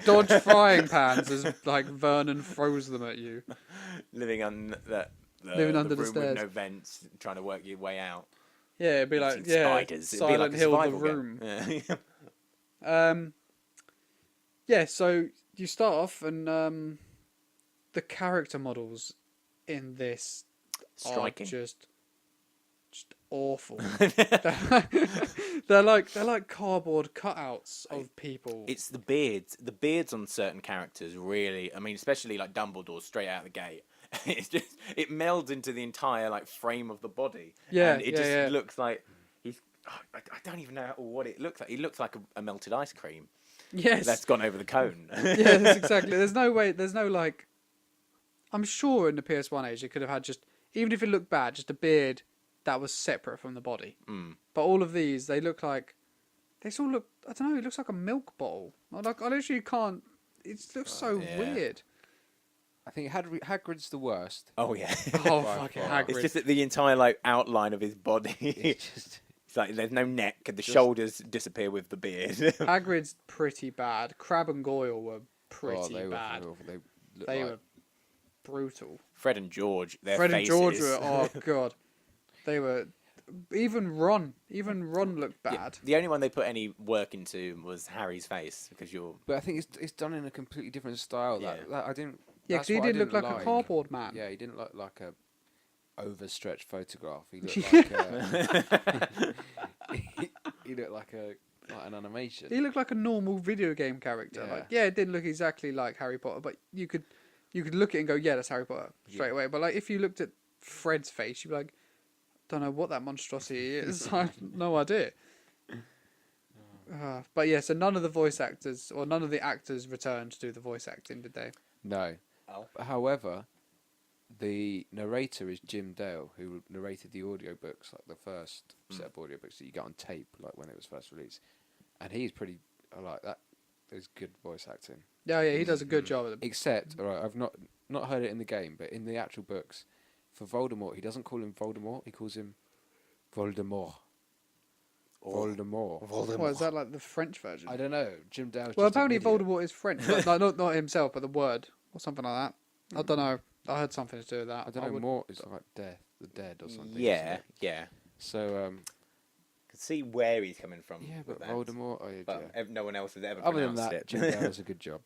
Dodge frying pans as like Vernon throws them at you. Living on Living under the room stairs. with no vents, trying to work your way out. Yeah, it'd be like Eating spiders. It'd be Silent like a Hill the survival room. game. Yeah. Yeah, so you start off and the character models in this Striking. are just awful. they're like cardboard cutouts of people. It's the beards. The beards on certain characters really. I mean, especially like Dumbledore straight out of the gate. It melds into the entire like frame of the body. Yeah, and it yeah, just yeah. looks like he's. I don't even know what it looks like. He looks like a melted ice cream Yes. that's gone over the cone. Yeah, that's exactly. There's no way. There's no like. I'm sure in the PS1 age it could have had just, even if it looked bad, just a beard that was separate from the body. But all of these, they look like. They all look. I don't know. It looks like a milk bottle. I literally can't. It looks so yeah. weird. I think Hagrid's the worst. Oh yeah. Oh By fucking far. Hagrid. It's just that the entire like outline of his body. It's just It's like there's no neck. The shoulders disappear with the beard. Hagrid's pretty bad. Crab and Goyle were pretty they bad. Were, they looked They like, were brutal. Fred and George. Their Fred faces. and George were. Oh god, they were. Even Ron looked bad. Yeah, the only one they put any work into was Harry's face because you're. But I think it's done in a completely different style. Yeah. That I didn't. Yeah, that's because he what I did look didn't like a cardboard man. Yeah, he didn't look like a overstretched photograph. He looked like a, he looked like an animation. He looked like a normal video game character. Yeah. Like, yeah, it didn't look exactly like Harry Potter, but you could look at it and go, yeah, that's Harry Potter straight away. But like, if you looked at Fred's face, you'd be like, don't know what that monstrosity is. I have no idea. But yeah, so none of the voice actors or none of the actors returned to do the voice acting, did they? No. Oh. However, the narrator is Jim Dale, who narrated the audiobooks, like the first set of audiobooks that you get on tape, like when it was first released. And he's pretty, I like that. There's good voice acting. Yeah, he does a good job at the. Except, all right, I've not heard it in the game, but in the actual books, for Voldemort, he doesn't call him Voldemort, he calls him Voldemort. Voldemort. What is that, like the French version? I don't know. Jim Dale's Well, just an apparently idiot. Voldemort is French, but not himself, but the word or something like that. I don't know. I heard something to do with that. I don't know. would- Mort is like death, the dead or something. Yeah, isn't it? yeah. So Can see where he's coming from. yeah, with but that. Voldemort. Oh, yeah, But no one else has ever other than pronounced that, it. Jim Dale does a good job.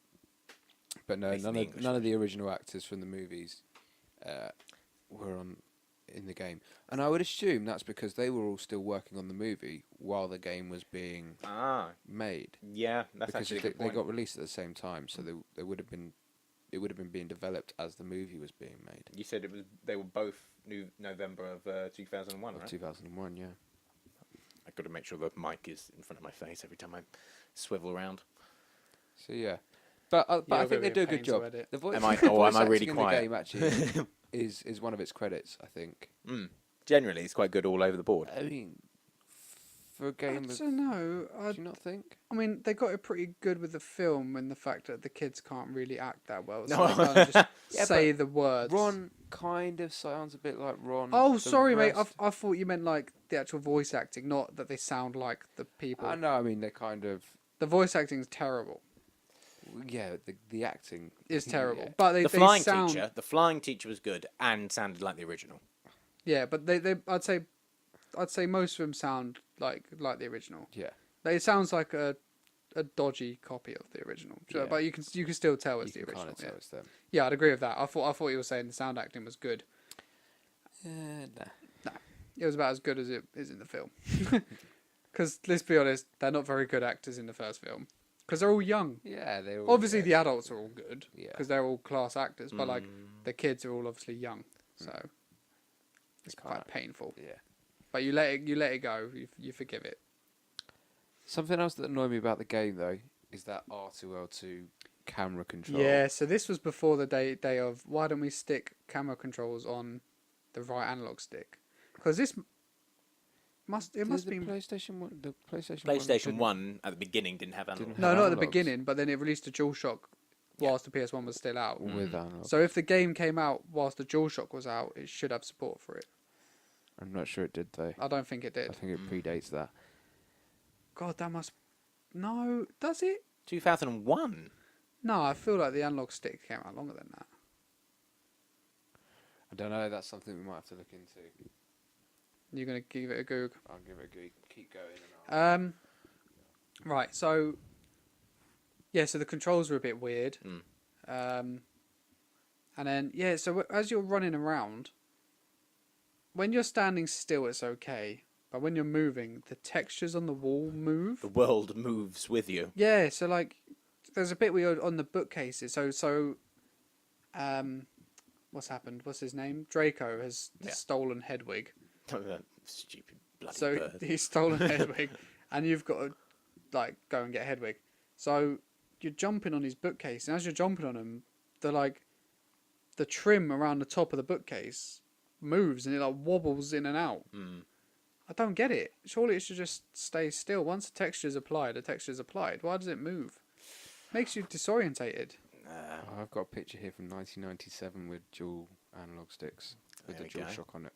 But no, At least in the English none of the original actors from the movies were in the game, and I would assume that's because they were all still working on the movie while the game was being made. Yeah, that's Because actually a good they point. got released at the same time, so they would have been. It would have been being developed as the movie was being made. You said they were both November of 2001, Of right? 2001, yeah. I've got to make sure the mic is in front of my face every time I swivel around. So yeah, but Yeah, I it'll think be they a do a pain good to job. edit. The voice, Am I- the oh, am voice I really acting quiet? in the game actually is one of its credits, I think. Generally, it's quite good all over the board. I mean, for a I game of, don't know. do you not think? I mean, they got it pretty good with the film and the fact that the kids can't really act that well. So No. they kind of just Yeah, say the words. Ron kind of sounds a bit like Ron. Oh, The sorry, mate. rest- I thought you meant like the actual voice acting, not that they sound like the people. I know. I mean, they're kind of The voice acting is terrible. yeah. The acting Is yeah. terrible. But they The sound, the flying teacher was good and sounded like the original. Yeah, but I'd say most of them sound like the original. Yeah, It sounds like a dodgy copy of the original. So, Yeah. but you can still tell it's you the can original. kind of Yeah. tell it's them. Yeah, I'd agree with that. I thought you were saying the sound acting was good. Nah. It was about as good as it is in the film. Because let's be honest, they're not very good actors in the first film. Because they're all young. Yeah, they all, Obviously, yeah, the adults are all good. Yeah. Because they're all class actors. But like the kids are all obviously young. So it's quite Can't- painful. yeah. But you let it go. You forgive it. Something else that annoyed me about the game though is that R2L2 camera control. Yeah. So this was before the day of why don't we stick camera controls on the right analog stick? Because this must The be PlayStation One. The PlayStation. PlayStation didn't- 1 at the beginning didn't have analog. Didn't no, have not at the analogs. beginning, but then it released a DualShock whilst the PS1 was still out. with analog. So if the game came out whilst the DualShock was out, it should have support for it. I'm not sure it did though. I don't think it I did. think it predates that. God, that must. No, does it? 2001. No, I feel like the analog stick came out longer than that. I don't know. That's something we might have to look into. You're gonna give it a Goog. I'll give it a go. Keep going. And Right. So. Yeah. So the controls were a bit weird. Mm. And then yeah. So as you're running around, when you're standing still, it's okay. But when you're moving, the textures on the wall move. The world moves with you. Yeah, so like, there's a bit where you're on the bookcases. What's happened? What's his name? Draco has Yeah. stolen Hedwig. Stupid bloody So bird. he's stolen Hedwig, and you've got to like go and get Hedwig. So you're jumping on his bookcase, and as you're jumping on him, the trim around the top of the bookcase moves, and it like wobbles in and out. I don't get it. Surely it should just stay still. Once the texture's applied, the texture's applied. Why does it move? Makes you disorientated. I've got a picture here from 1997 with dual analog sticks with There the we go. DualShock on it.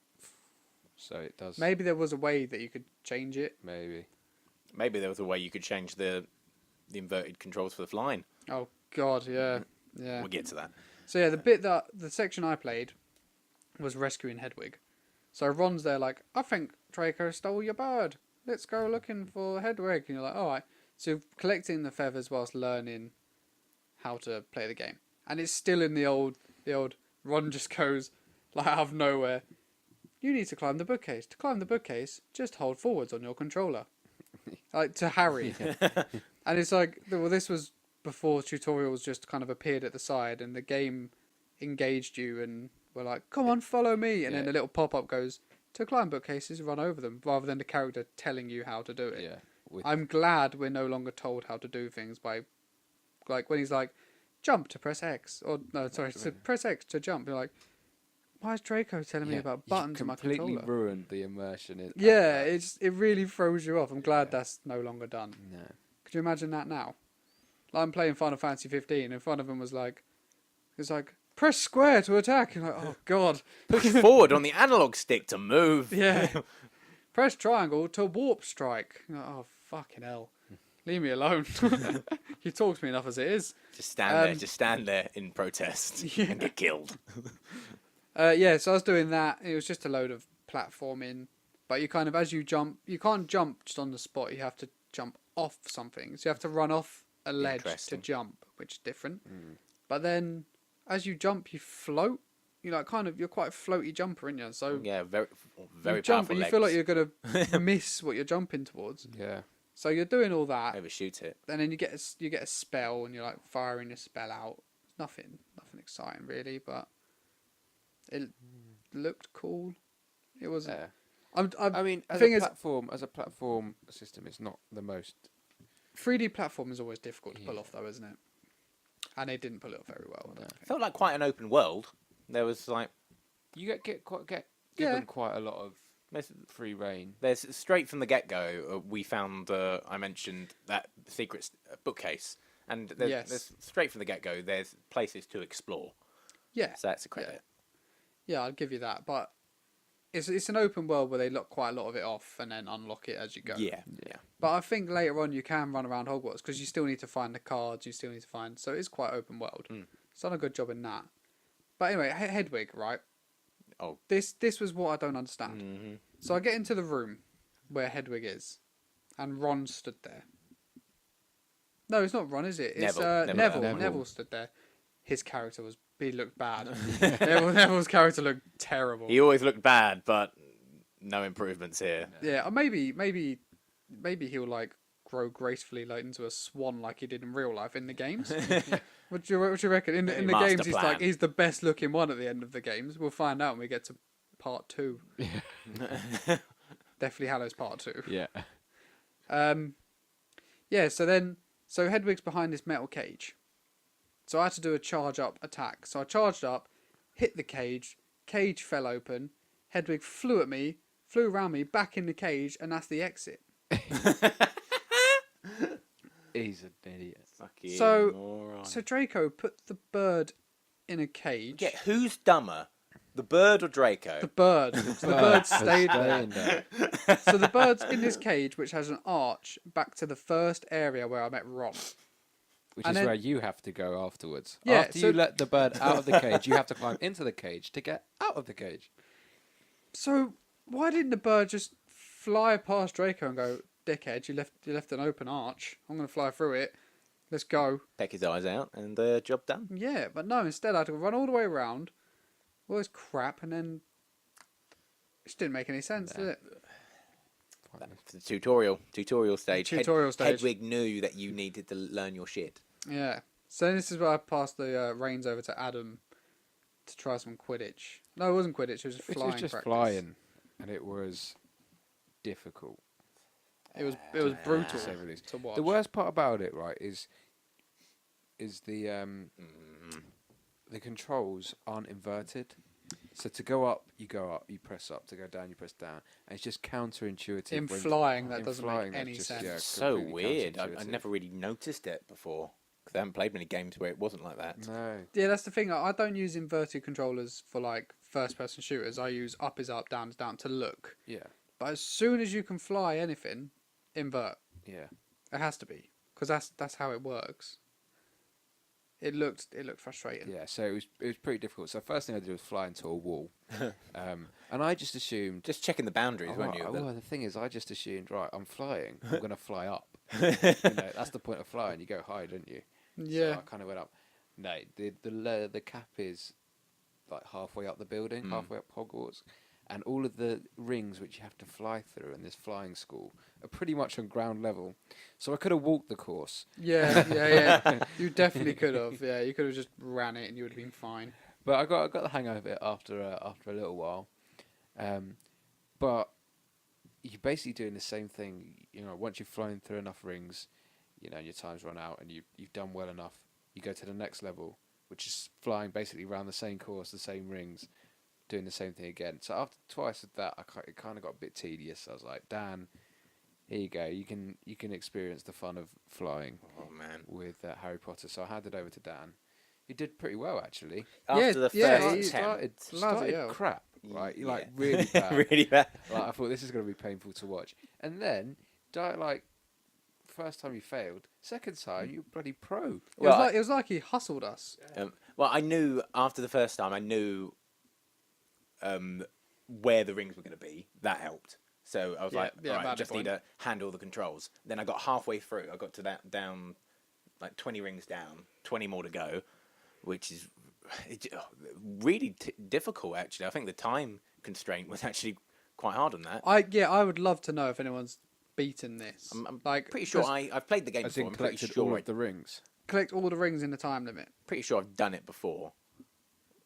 So it does. Maybe there was a way that you could change it. Maybe. Maybe there was a way you could change the inverted controls for the flying. Oh God, yeah, yeah. We'll get to that. So yeah, the section I played was rescuing Hedwig. So Ron's there like, I think Draco stole your bird. Let's go looking for Hedwig. And you're like, all right. So you're collecting the feathers whilst learning how to play the game. And it's still in the old Ron just goes like out of nowhere. You need to climb the bookcase. To climb the bookcase, just hold forwards on your controller. Like to Harry. And it's like, well, this was before tutorials just kind of appeared at the side and the game engaged you and were like, come on, follow me. And then Yeah. a little pop-up goes, to climb bookcases, run over them, rather than the character telling you how to do it. Yeah. With I'm glad we're no longer told how to do things by, like, when he's like, jump to press X. Or, no, sorry, to press X to jump. You're like, why is Draco telling me about buttons you on my completely controller? ruined the immersion. Yeah, it really throws you off. I'm glad that's no longer done. No. Could you imagine that now? Like I'm playing Final Fantasy 15, and one of them was like, it's like press square to attack. You're like, oh god. Push forward on the analog stick to move. Yeah. Press triangle to warp strike. You're like, oh fucking hell. Leave me alone. You talk to me enough as it is. Just stand there in protest and get killed. Yeah, so I was doing that. It was just a load of platforming, but you kind of, as you jump, you can't jump just on the spot. You have to jump off something. So you have to run off a ledge to Interesting. jump, which is different. But then, as you jump, you float. You're quite a floaty jumper, in you. So Yeah, very you jump powerful and you legs. feel like you're gonna miss what you're jumping towards. Yeah. So you're doing all that, Overshoot it. and then you get a spell, and you're like firing your spell out. Nothing exciting really, but it looked cool. It was. Yeah. I I mean, the as thing a is, platform system, it's not the most. 3D platform is always difficult to pull off, though, isn't it? And they didn't pull it off very well. I don't think. Felt like quite an open world. There was like You get Yeah. given quite a lot of there's, free reign. there's straight from the get go. We found I mentioned that secret bookcase, and there's straight from the get go. There's places to explore. Yeah, So that's a credit. yeah, I'll give you that. But it's an open world where they lock quite a lot of it off and then unlock it as you go. Yeah. But I think later on you can run around Hogwarts because you still need to find the cards. You still need to find. So it's quite open world. It's done a good job in that. But anyway, Hedwig, right? Oh. This was what I don't understand. Mm-hmm. So I get into the room where Hedwig is, and Ron stood there. No, it's not Ron, is it? It's Neville. Neville stood there. His character he looked bad. Neville's character looked terrible. He always looked bad, but no improvements here. Yeah, or maybe he'll like grow gracefully like into a swan like he did in real life in the games. What do you reckon? In the Master games, plan. he's the best looking one at the end of the games. We'll find out when we get to part 2. Deathly Hallows part 2. Yeah. Yeah. So Hedwig's behind this metal cage. So I had to do a charge up attack. So I charged up, hit the cage. Cage fell open. Hedwig flew at me, flew around me, back in the cage, and that's the exit. He's an idiot. Fucking So- moron. So Draco put the bird in a cage. Yeah, who's dumber, the bird or Draco? The bird. So the bird stayed there. Staying there. So the bird's in this cage, which has an arch back to the first area where I met Ron. Which And is then- where you have to go afterwards. Yeah, After so- you let the bird out of the cage, you have to climb into the cage to get out of the cage. So why didn't the bird just fly past Draco and go, "Dickhead, you left an open arch. I'm gonna fly through it. Let's go." Peck his eyes out and job done. Yeah, but no. Instead, I had to run all the way around. All this crap, and then it just didn't make any sense, did it? That's the tutorial stage. Tutorial stage. Hedwig knew that you needed to learn your shit. Yeah. So this is where I passed the reins over to Adam to try some Quidditch. No, it wasn't Quidditch. It was It flying was just practice. flying, and it was difficult. It was brutal to say the least. to watch. The worst part about it, right, is the controls aren't inverted. So to go up, you press up. To go down, you press down. And it's just counterintuitive. In when- flying, that in doesn't flying, make that any just- sense. yeah, So completely weird. I counterintuitive. never really noticed it before because I haven't played many games where it wasn't like that. No. Yeah, that's the thing. I don't use inverted controllers for like first-person shooters. I use up is up, down is down to look. Yeah. But as soon as you can fly anything, invert. Yeah. It has to be because that's how it works. It looked frustrating. Yeah. So it was pretty difficult. So first thing I did was fly into a wall, and I just assumed. Just checking the boundaries, weren't you? Well, the thing is, I just assumed, right, I'm flying. I'm going to fly up. That's the point of flying. You go high, don't you? Yeah. So I kind of went up. No, the cap is like halfway up the building, halfway up Hogwarts, and all of the rings which you have to fly through in this flying school are pretty much on ground level. So I could have walked the course, Yeah. You definitely could have. Yeah, you could have just ran it and you would have been fine. but I got the hang of it after a little while. But you're basically doing the same thing. Once you've flown through enough rings, your time's run out and you've done well enough. You go to the next level, which is flying basically around the same course, the same rings, doing the same thing again. So after twice of that, it kind of got a bit tedious. I was like, Dan, here you go. You can experience the fun of flying Oh man! with Harry Potter. So I handed over to Dan. He did pretty well actually. After the yeah, first he attempt, Bloody hell. crap, right? Yeah. Like really bad. really bad. Like I thought this is going to be painful to watch. And then, like, first time you failed, second time you bloody pro. It was like he hustled us. Well, I knew after the first time, I knew where the rings were going to be. That helped. So I was like, all right, I just need to handle the controls. Then I got halfway through. I got to that down, like 20 rings down, 20 more to go, which is really difficult, actually. I think the time constraint was actually quite hard on that. I would love to know if anyone's beaten this. I'm like, pretty sure I've played the game As before. in I'm pretty collected sure all of the rings. collect all the rings in the time limit. Pretty sure I've done it before,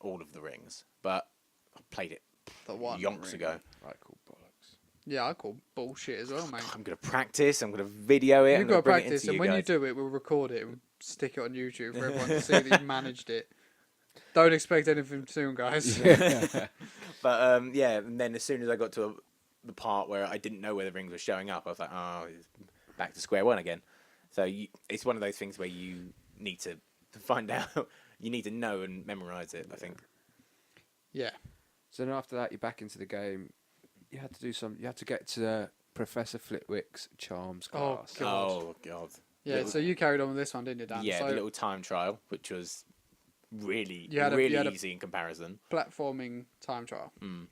all of the rings, but I played it The one yonks ring. ago. Like cool bollocks. Yeah, I call bullshit as well, mate. I'm gonna practice. I'm gonna video it. You've I'm got gonna to bring it practice, into and when you guys. do it, we'll record it and stick it on YouTube for everyone to see that you've managed it. Don't expect anything soon, guys. But yeah, and then as soon as I got to the part where I didn't know where the rings were showing up, I was like, oh, it's back to square one again. So it's one of those things where you need to find out. You need to know and memorize it, I think. Yeah. So then after that, you're back into the game. You had to do some. You had to get to Professor Flitwick's charms Oh, class. God. Oh, God. Yeah, Little- so you carried on with this one, didn't you, Dan? Yeah, so the little time trial, which was really, You had a- really you had a- easy in comparison. platforming time trial. Mm.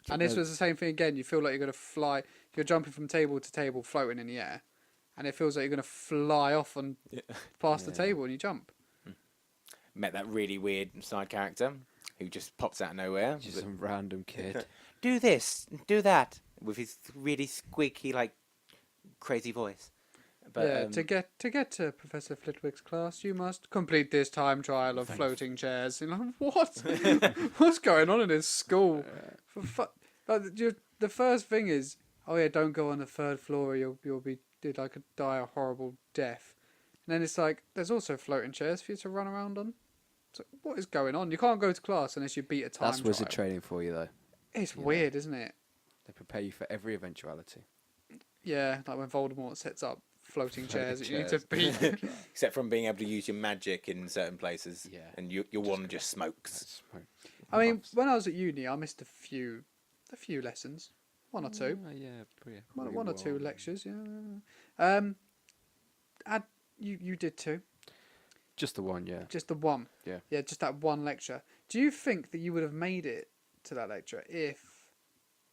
And this was the same thing again. You feel like you're going to fly. You're jumping from table to table, floating in the air. And it feels like you're going to fly off and past the Yeah. table when you jump. Met that really weird side character who just pops out of nowhere. Just some random kid. Do this, do that, with his really squeaky, like, crazy voice. But, Yeah, to get to Professor Flitwick's class, you must complete this time trial of floating chairs. And I'm like, what? What's going on in this school? The first thing is, oh yeah, don't go on the third floor. Or you'll be die a horrible death. And then it's like, there's also floating chairs for you to run around on. So what is going on? You can't go to class unless you beat a time That's trial. wizard training for you, though. It's you know. weird, isn't it? They prepare you for every eventuality. Yeah, like when Voldemort sets up floating chairs that you need chairs. to beat. except from being able to use your magic in certain places. Yeah. And your wand just smokes. I mean, when I was at uni, I missed a few lessons, one or two, one or two lectures. Yeah. You did too. Just the one, yeah. Just the one. Yeah. Yeah, just that one lecture. Do you think that you would have made it to that lecture if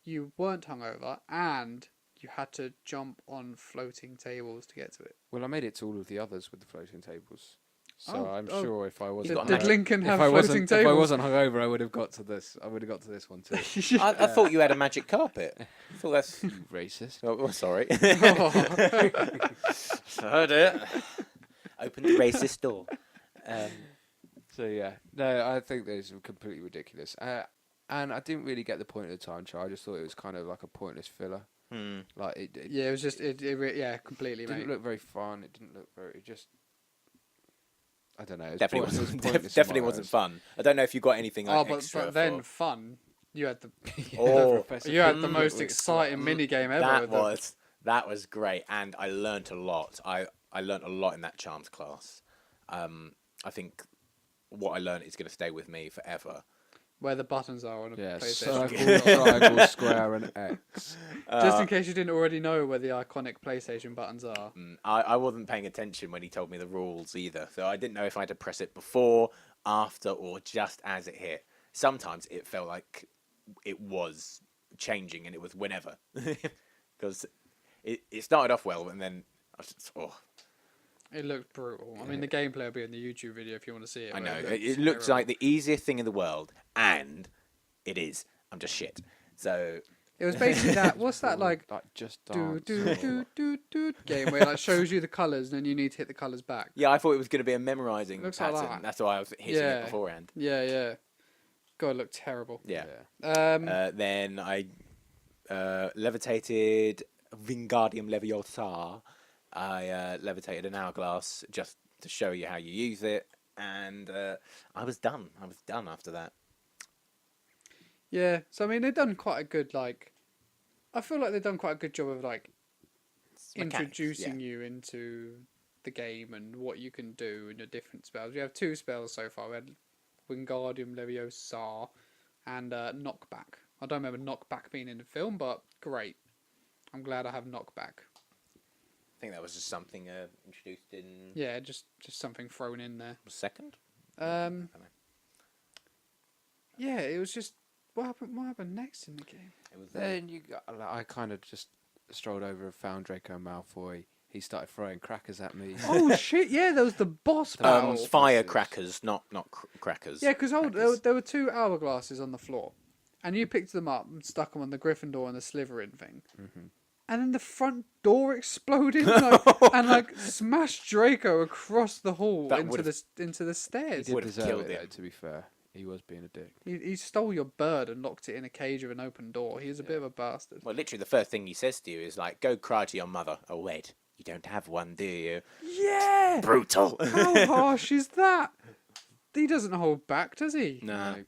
you weren't hungover and you had to jump on floating tables to get to it? Well, I made it to all of the others with the floating tables. So I'm oh. sure if I wasn't, got Did magic. Lincoln have if I floating wasn't, tables? if I wasn't hungover, I would have got to this. I would have got to this one too. I thought you had a magic carpet. I thought that's... You racist. Oh, sorry. Oh. Heard it. Open the racist door. So yeah, no, I think that is completely ridiculous. And I didn't really get the point of the time trial. I just thought it was kind of like a pointless filler. Like it Yeah, it was just yeah, completely, didn't mate. look very fun. It didn't look very. It just. I don't know. It was Definitely pointless- wasn't. it was pointless in Definitely my wasn't eyes. fun. I don't know if you got anything like Oh, extra. but then for... fun. You had the Oh, Professor you had the Flitwick most was exciting mini game ever. that with that was great, and I learnt a lot. I learnt a lot in that charms class. I think what I learnt is going to stay with me forever. where the buttons are on a Yeah, PlayStation. circle, triangle, square, and X. Just in case you didn't already know where the iconic PlayStation buttons are. I wasn't paying attention when he told me the rules either, so I didn't know if I had to press it before, after, or just as it hit. Sometimes it felt like it was changing, and it was whenever, because it started off well, and then I was just, It looked brutal. I mean, the gameplay will be in the YouTube video if you want to see it. I know but it looks like the easiest thing in the world, and it is. I'm just shit. So It was basically that. What's that like? Just Do dance. do do do do game where it like shows you the colours and then you need to hit the colours back. yeah, I thought it was going to be a memorizing Looks like pattern. that. That's why I was hitting Yeah. it beforehand. Yeah, yeah. God, it looked terrible. Yeah. Um, Then I levitated Wingardium Leviosa. I levitated an hourglass just to show you how you use it, and I was done. I was done after that. Yeah, so I mean, they've done quite a good I feel like they've done quite a good job of It's mechanics, introducing you into the game and what you can do and your different spells. We have 2 spells so far. We had Wingardium Leviosa and Knockback. I don't remember Knockback being in the film, but great. I'm glad I have Knockback. I think that was just something introduced in Yeah, just something thrown in there. second. Yeah, it was just what happened. What happened next in the game? It was Then I kind of just strolled over and found Draco Malfoy. He started throwing crackers at me. Oh shit! Yeah, there was the boss battle. firecrackers, not crackers. Yeah, because Crackers. there were 2 hourglasses on the floor, and you picked them up and stuck them on the Gryffindor and the Slytherin thing. Mhm. And then the front door exploded and smashed Draco across the hall That into the He stairs. did Would've deserve killed it, him. though, to be fair. He was being a dick. He stole your bird and locked it in a cage of an open door. He was a bit of a bastard. Well, literally, the first thing he says to you is like, "Go cry to your mother." Oh wait, you don't have one, do you? Yeah. Brutal. How harsh is that? He doesn't hold back, does he? No.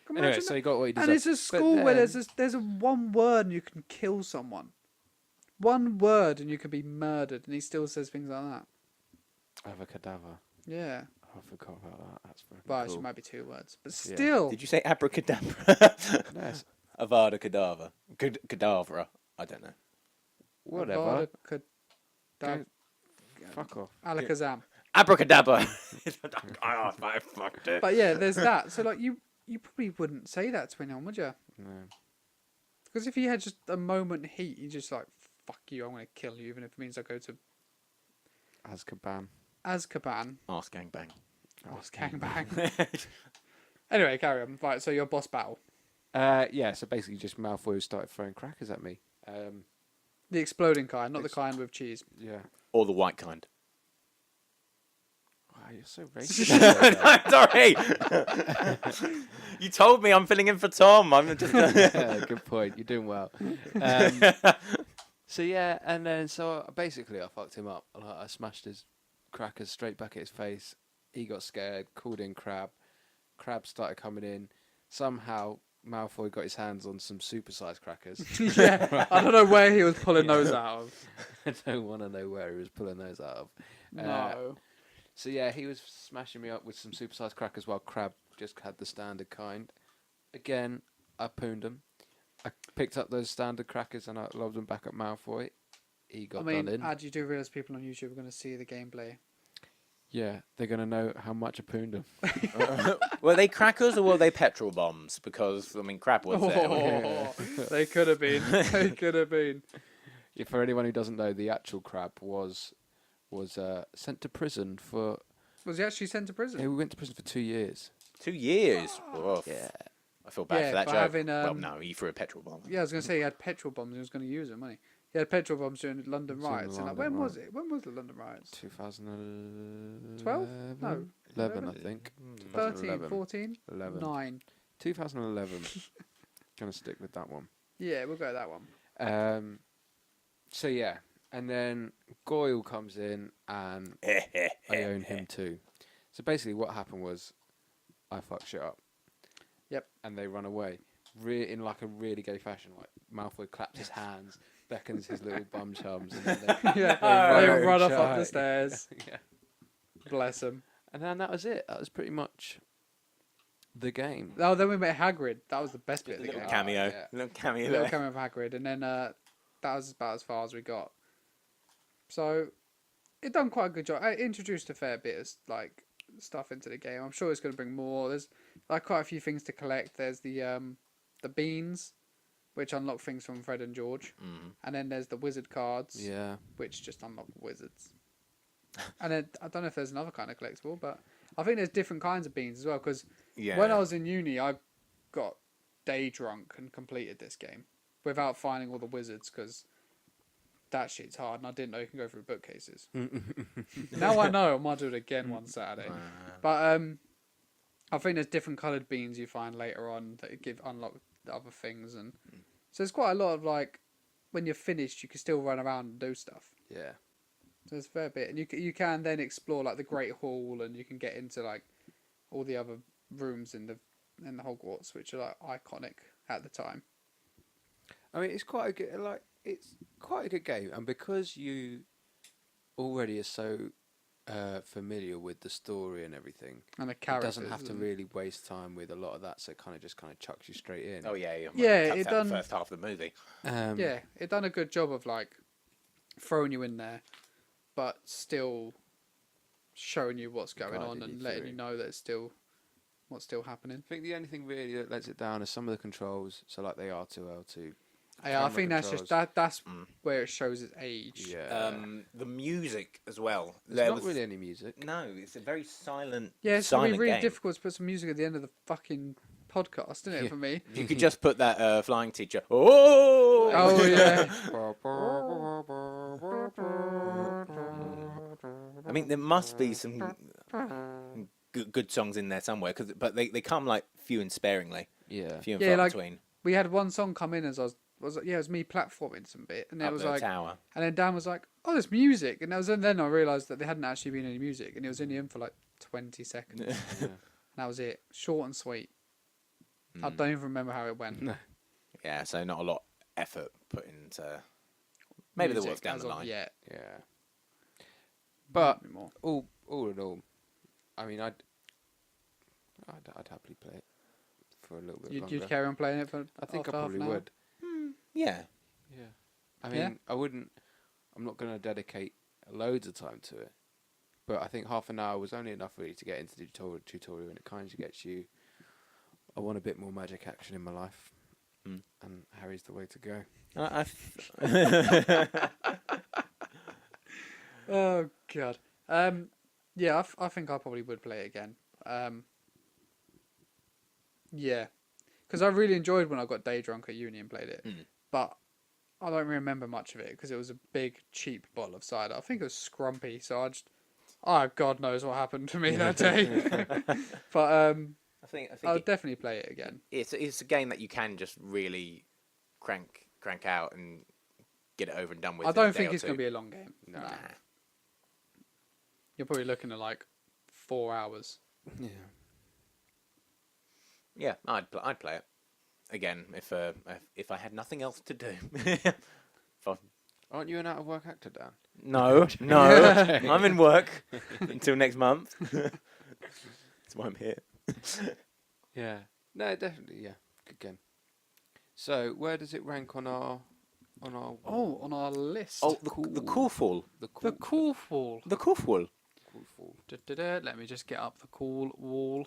Can Anyway, imagine so that. he got what he deserved. And it's a But school where then- there's a one word and you can kill someone. One word and you can be murdered, and he still says things like that. Avocadabra. Yeah. I forgot about that. That's very Well, cool. actually, it might be 2 words, but Yeah. still. Did you say abracadabra? Yes. Avada Kedavra. Cadavra. I don't know. Whatever. Avada Fuck off. Alakazam. Abracadabra. I fucked it. But yeah, there's that. So you probably wouldn't say that to anyone, would you? No. Because if you had just a moment heat, you just fuck you, I'm gonna kill you, even if it means I go to Azkaban. Azkaban. Ask gangbang. Gangbang. Anyway, carry on. Right, so your boss battle. Yeah, so basically just Malfoy started throwing crackers at me. The exploding kind, not the kind with cheese. Yeah. Or the white kind. Wow, you're so racist. Sorry. You told me I'm filling in for Tom. I'm just. Yeah, good point. You're doing well. So yeah, and then basically I fucked him up. I smashed his crackers straight back at his face. He got scared, called in Crab. Crab started coming in. Somehow Malfoy got his hands on some supersized crackers. Yeah, I don't know where he was pulling those out of. I don't want to know where he was pulling those out of. No. So yeah, he was smashing me up with some supersized crackers while Crab just had the standard kind. Again, I pooned him. I picked up those standard crackers and I lobbed them back at Malfoy. He got done in. Ad, you do realise people on YouTube are going to see the gameplay. Yeah, they're going to know how much I pooned them. Were they crackers or were they petrol bombs? Because, I mean, crap was there. Oh, they could have been. They could have been. Yeah, for anyone who doesn't know, the actual Crab was sent to prison for... Was he actually sent to prison? Yeah, we went to prison for 2 years. 2 years? Oof. Yeah. I feel bad Yeah, for that for joke. having, Well, no, he threw a petrol bomb. Yeah, I was going to say he had petrol bombs and he was going to use them, wasn't he? He had petrol bombs during the London During the riots. And London when was riot. it? When was the London riots? 2011? 12? No. 11, I think. 13, 2011. 14? 11. 9. 2011. Gonna stick with that one. Yeah, we'll go with that one. So yeah, and then Goyle comes in and I own him too. So basically what happened was I fucked shit up. Yep. And they run away. In like a really gay fashion. Like Malfoy claps his hands, beckons his little bum chums, and then they, Yeah, they they run off up shy. the stairs. Yeah. Bless him. And then that was it. That was pretty much the game. Oh, then we met Hagrid. That was the best bit of the Little game. cameo. yeah. Little cameo Little there. cameo of Hagrid, and then that was about as far as we got. So it done quite a good job. It introduced a fair bit of stuff into the game. I'm sure it's going to bring more. There's quite a few things to collect. There's the beans, which unlock things from Fred and George, and then there's the wizard cards, Yeah. which just unlock wizards. And then I don't know if there's another kind of collectible, but I think there's different kinds of beans as well. Because Yeah. when I was in uni, I got day drunk and completed this game without finding all the wizards because that shit's hard, and I didn't know you can go through bookcases. Now I know. I might do it again one Saturday. But I think there's different coloured beans you find later on that unlock the other things, and so there's quite a lot of when you're finished, you can still run around and do stuff. Yeah. So there's a fair bit, and you can then explore the Great Hall, and you can get into all the other rooms in the in Hogwarts, which are like iconic at the time. I mean, it's quite a good, it's quite a good game, and because you already are so familiar with the story and everything, And the it characters. doesn't have to really waste time with a lot of that. So it kind of chucks you straight in. Oh yeah, yeah. Yeah, Cuts it out done- the first half of the movie. Yeah, it done a good job of like throwing you in there, but still showing you what's going on Guiding and you letting through. you know that it's still what's still happening. I think the only thing really that lets it down is some of the controls. So like the R2, L2. Yeah, I camera think that's just controls. that's where it shows its age. Yeah. The music as well. There's not really any music. No, it's a very silent. Yeah, it's gonna be silent really game. difficult to put some music at the end of the fucking podcast, isn't it? Yeah. For me. You could just put that flying teacher. Oh. Oh yeah. I mean, there must be some good songs in there somewhere, but they come like few and sparingly, Yeah. few and Yeah, far like, between. We had one song come in as it was me platforming some bit, and it Up was the like, tower. and then Dan was like, "Oh, there's music," and then I realised that there hadn't actually been any music, and it was in the end for like 20 seconds, and that was it, short and sweet. I don't even remember how it went. No. Yeah, so not a lot effort put into. Maybe there was Music down as the of line. yet. Yeah. But Not all in all, I mean, I'd happily play it for a little bit longer. You'd carry on playing it for. I think I after half probably an hour? would. Yeah. Yeah. I mean, Yeah. I wouldn't. I'm not going to dedicate loads of time to it, but I think half an hour was only enough really to get into the tutorial, and it kind of gets you. I want a bit more magic action in my life, and Harry's the way to go. Oh god. Yeah, I think I probably would play it again. Yeah, because I really enjoyed when I got day drunk at uni and played it, but I don't remember much of it because it was a big cheap bottle of cider. I think it was scrumpy, so God knows what happened to me that day. But I think I'll definitely play it again. it's a game that you can just really crank out and get it over and done with. I in a don't day think or it's going to two. be a long game. No. Nah. You're probably looking at like 4 hours. Yeah. Yeah, I'd play it again if I had nothing else to do. If I- Aren't you an out of work actor, Dan? No, I'm in work until next month. That's why I'm here. Yeah. No, definitely. Yeah. Good game. So, where does it rank on our? Oh, on our list. Oh, the cool fall. the cool fall. The cool fall. Let me just get up the cool wall.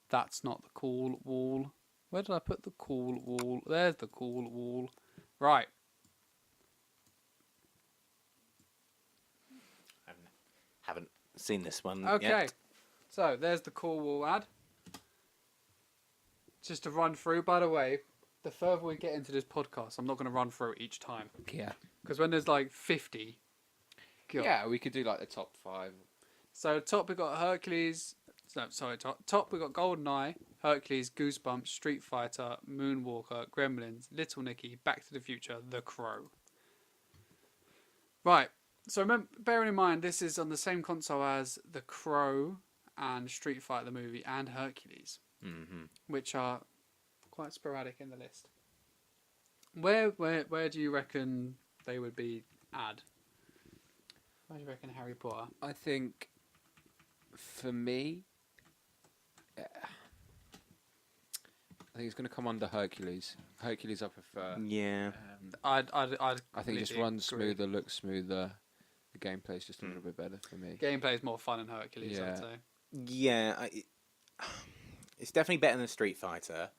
That's not the cool wall. Where did I put the cool wall? There's the cool wall. Right. Haven't seen this one Okay. yet. So there's the cool wall ad. Just to run through, by the way, the further we get into this podcast, I'm not going to run through it each time. Yeah. Because when there's like 50. God. Yeah, we could do like the top 5. So top we got Hercules. No, sorry, top we got GoldenEye, Hercules, Goosebumps, Street Fighter, Moonwalker, Gremlins, Little Nicky, Back to the Future, The Crow. Right. So remember, bearing in mind this is on the same console as The Crow and Street Fighter the movie and Hercules, which are quite sporadic in the list. Where do you reckon they would be add? Where do you reckon Harry Potter? I think, for me, I think it's going to come under Hercules. Hercules, I prefer. Yeah. I'd I think it just completely runs agree. smoother, looks smoother. The gameplay's just a little bit better for me. Gameplay is more fun in Hercules, Yeah. I'd say. Yeah. It's definitely better than Street Fighter.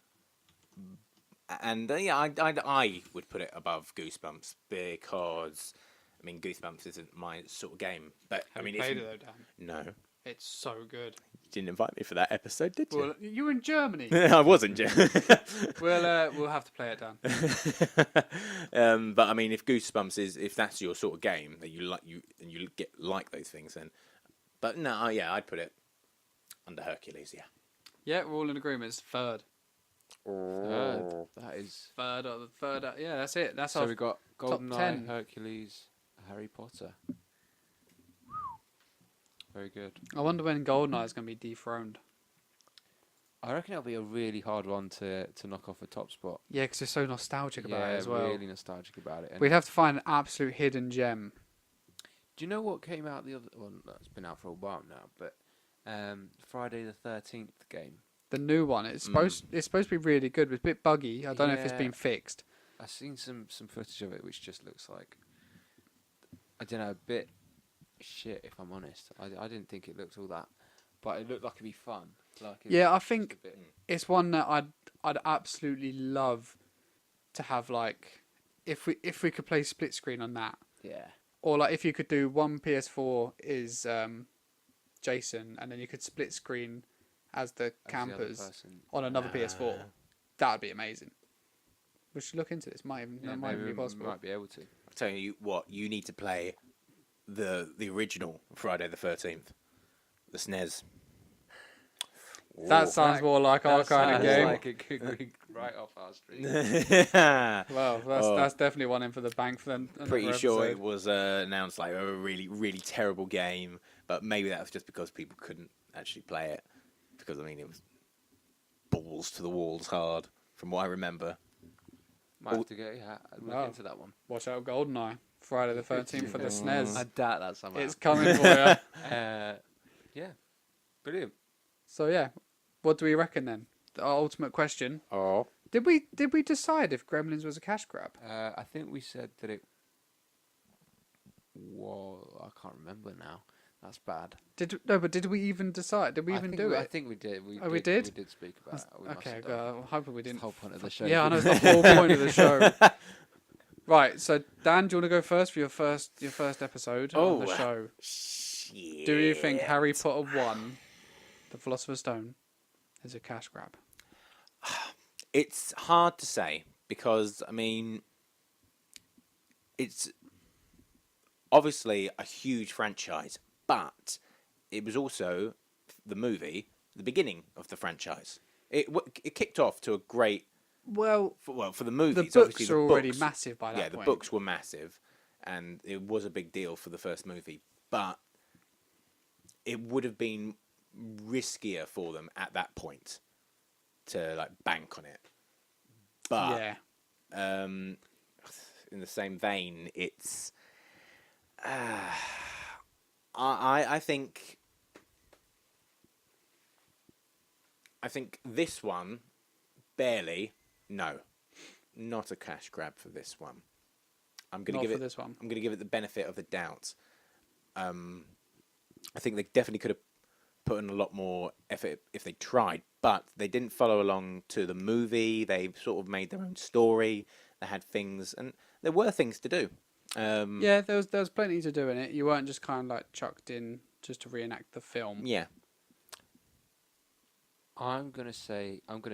And yeah, I would put it above Goosebumps because, I mean, Goosebumps isn't my sort of game. But Have I mean, you if played you, it though, Dan? no, It's so good. you didn't invite me for that episode, did you? Well, you're in Germany. I wasn't. we'll have to play it, Dan. But I mean, if Goosebumps if that's your sort of game that you like those things, then. But no, yeah, I'd put it under Hercules. Yeah. Yeah, we're all in agreement. It's third. Third. That is. Third. Yeah, that's it. That's So our we got top GoldenEye, 10. Hercules, Harry Potter. Very good. I wonder when GoldenEye is going to be dethroned. I reckon it'll be a really hard one to knock off a top spot. Yeah, because we're so nostalgic about Yeah, it as well. really nostalgic about it. And We'd have to find an absolute hidden gem. do you know what came out the other? Well, no, it's been out for a while now, but Friday the 13th game. The new one, it's supposed to be really good. It's a bit buggy. I don't know if it's Yeah. been fixed. I've seen some footage of it, which just looks like, I don't know, a bit shit. If I'm honest, I didn't think it looked all that, but it looked like it'd be fun. Like Yeah, I just think a bit- it's one that I'd absolutely love to have. Like, if we could play split screen on that, yeah, or like if you could do one PS4 is Jason, and then you could split screen as the as the other campers person. on another PS4. That'd be amazing. We should look into this. Might Yeah, even maybe be we possible. might be able to. I'll tell you what, you need to play the original Friday the 13th, the SNES. That sounds more like our kind of sounds game. like it could be right off our street. Well, that's definitely one in for the bank for them. Pretty sure it was announced like a really, really terrible game, but maybe that was just because people couldn't actually play it. Because, I mean, it was balls to the walls hard, from what I remember. Might have to go look Oh. into that one. Watch out, GoldenEye. Friday the 13th for the I SNES. doubt that somehow. It's coming for you. Yeah, brilliant. So yeah, what do we reckon then? The ultimate question: Oh. Did we decide if Gremlins was a cash grab? I think we said that it. Whoa, I can't remember now. That's bad. But did we even decide? Did we even do I it? think we did. Oh, we did? We did speak about it. We must Okay, have done. I'm hoping we It's the didn't. whole point of the show. Yeah, I know it's the whole point of the show. Right, so Dan, do you want to go first for your first episode on the show? Shit. Do you think Harry Potter 1, The Philosopher's Stone, is a cash grab? It's hard to say because, I mean, it's obviously a huge franchise, but it was also the movie, the beginning of the franchise. It kicked off to a great, Well, for the movies. the obviously books are already books- massive by that yeah, point. the books were massive, and it was a big deal for the first movie, but it would have been riskier for them at that point to like bank on it. But Yeah. in the same vein, it's I think this one barely not a cash grab for this one. I'm gonna Not give for it this one. I'm gonna give it the benefit of the doubt. I think they definitely could have put in a lot more effort if they tried, but they didn't follow along to the movie. They sort of made their own story. They had things, and there were things to do. Yeah, there was plenty to do in it. You weren't just kind of like chucked in just to reenact the film. Yeah. I'm gonna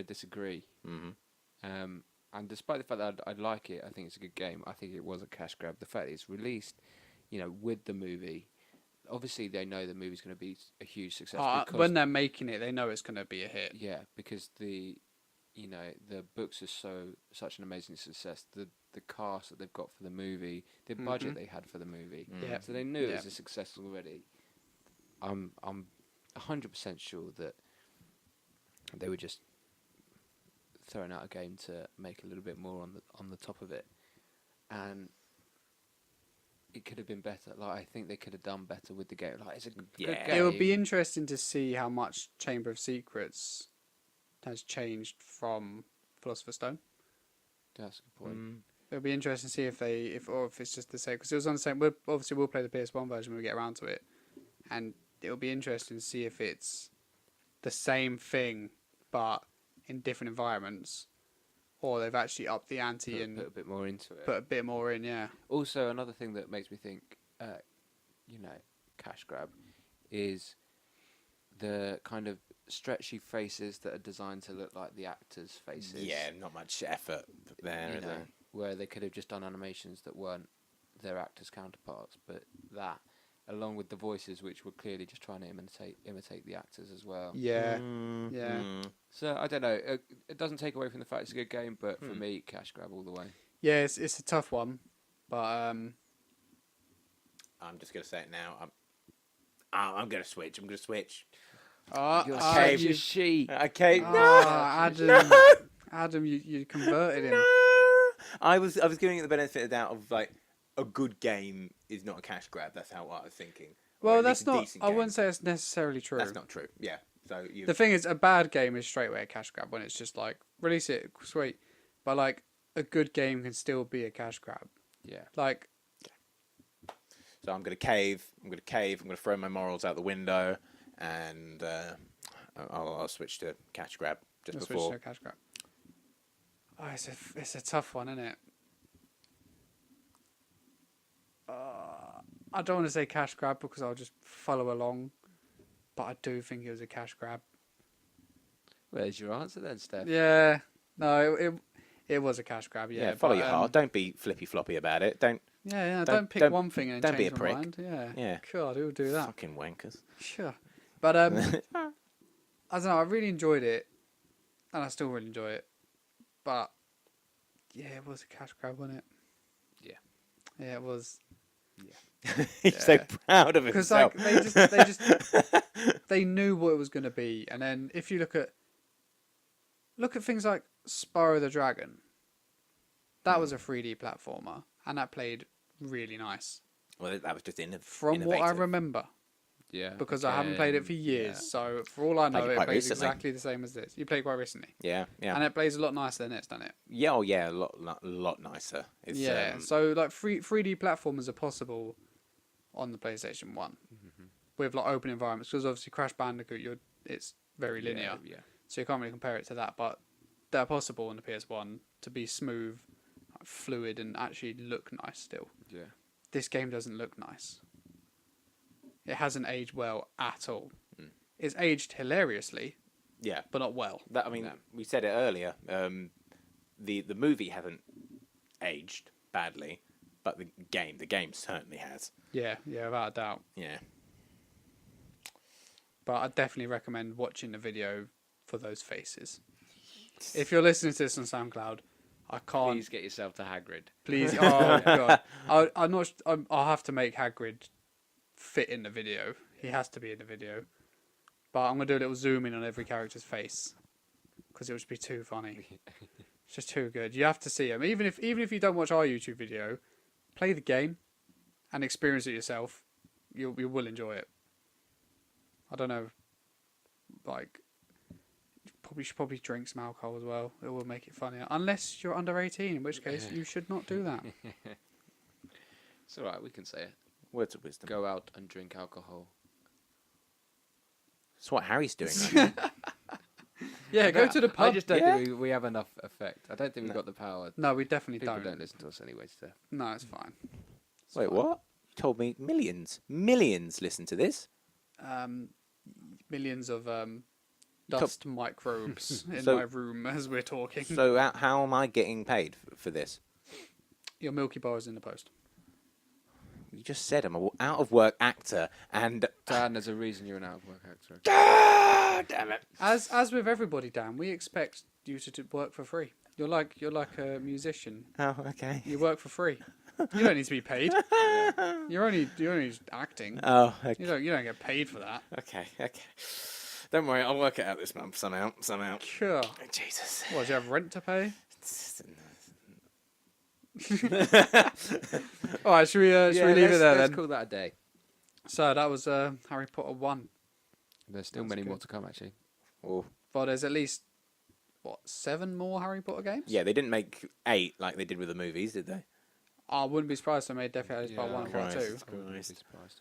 disagree. Mm-hmm. And despite the fact that I like it, I think it's a good game. I think it was a cash grab. The fact that it's released, with the movie, obviously they know the movie's going to be a huge success. Because, When they're making it, they know it's going to be a hit. yeah, because the books are such an amazing success. The cast that they've got for the movie, the budget they had for the movie, Yeah. so they knew it Yeah. was a success already. I'm 100% sure that they were just throwing out a game to make a little bit more on the top of it, and it could have been better. Like I think they could have done better with the game. Like it's a good Yeah. game. It would be interesting to see how much Chamber of Secrets has changed from Philosopher's Stone. That's a good point. It'll be interesting to see if it's just the same, because it was on the same. We'll play the PS1 version when we get around to it, and it'll be interesting to see if it's the same thing but in different environments, or they've actually upped the ante and Put a bit more into it. put a bit more in. Yeah. Also, another thing that makes me think, cash grab, is the kind of stretchy faces that are designed to look like the actors' faces. Yeah, not much effort there. is there? Where they could have just done animations that weren't their actors' counterparts, but that, along with the voices, which were clearly just trying to imitate the actors as well. Yeah. Yeah. So I don't know. It doesn't take away from the fact it's a good game, but for me, cash grab all the way. Yeah, it's a tough one, but I'm just gonna say it now. I'm gonna switch. You're Okay. such a sheep. Okay. Adam, Adam, you converted him. No. I was giving it the benefit of the doubt of like a good game is not a cash grab. That's how I was thinking. Or Well, at that's least a not. decent I game. wouldn't say it's necessarily true. That's not true. Yeah. So you. The thing is, a bad game is straight away a cash grab when it's just like release it, sweet. But like a good game can still be a cash grab. Yeah. Like So I'm gonna cave. I'm gonna throw my morals out the window, and I'll switch to cash grab just let's switch before. to a cash grab. Oh, it's a tough one, isn't it? I don't want to say cash grab because I'll just follow along, but I do think it was a cash grab. Where's your answer then, Steph? Yeah, no, it was a cash grab. Yeah, Yeah, follow but, your heart. Don't be flippy floppy about it. Don't. Yeah, Don't- don't pick don't- one thing and don't be change a my prick. mind. Yeah, Yeah. God, who would do that? Fucking wankers. Sure, but I don't know. I really enjoyed it, and I still really enjoy it. But yeah, it was a cash grab, wasn't it? Yeah. Yeah, it was. He's so Yeah. proud of Because himself. like they just they knew what it was going to be, and then if you look at things like Spyro the Dragon, that was a 3D platformer, and that played really nice Well, that was just from what I innovative. remember, Yeah. because I haven't played it for years. Yeah. So for all I know, Played it it quite plays recently. exactly the same as this. You played quite recently, Yeah, yeah, and it plays a lot nicer than this, doesn't it? yeah. Oh, yeah. A lot nicer. It's, Yeah. So like 3D platformers are possible on the PlayStation 1 with like open environments, because obviously Crash Bandicoot, it's very linear. Yeah. So you can't really compare it to that, but they're possible on the PS1 to be smooth, fluid, and actually look nice still. Yeah. This game doesn't look nice. It hasn't aged well at all. It's aged hilariously, yeah. but not well. That I mean, No. we said it earlier. The movie hasn't aged badly, but the game certainly has. Yeah, without a doubt. Yeah. But I definitely recommend watching the video for those faces. If you're listening to this on SoundCloud, I can't. Please get yourself to Hagrid. Please, oh god, I'm not. I'll have to make Hagrid fit in the video. He has to be in the video. But I'm gonna do a little zoom in on every character's face because it would just be too funny. It's just too good. You have to see him. Even if you don't watch our YouTube video, play the game and experience it yourself. You will enjoy it. I don't know. Like, you should probably drink some alcohol as well. It will make it funnier. Unless you're under 18, in which case you should not do that. It's all right. We can say it. Words of wisdom. Go out and drink alcohol. That's what Harry's doing. Right now. Yeah, go to the pub. I just don't Yeah. think we have enough effect. I don't think we've got the power. No, we definitely People don't. don't listen to us anyway, Steph. No, it's fine. Wait, what? You told me millions listen to this. Millions of dust microbes in So- my room as we're talking. So how am I getting paid for this? Your Milky Bar is in the post. You just said I'm an out of work actor, and Dan, there's a reason you're an out of work actor. damn it. As with everybody, Dan, we expect you to work for free. You're like a musician. Oh, okay. You work for free. You don't need to be paid. You're only just acting. Oh, okay. You don't get paid for that. Okay. Don't worry, I'll work it out this month somehow. Sure. Oh, Jesus. What, do you have rent to pay? All right, should we leave it there Let's then? call that a day. So that was Harry Potter 1. There's still That's many more good. to come, actually. Oh, But there's at least 7 more Harry Potter games? yeah, they didn't make 8 like they did with the movies, did they? I wouldn't be surprised if they made Deathly Hallows Part 1 and Part 2. Christ. I wouldn't be surprised.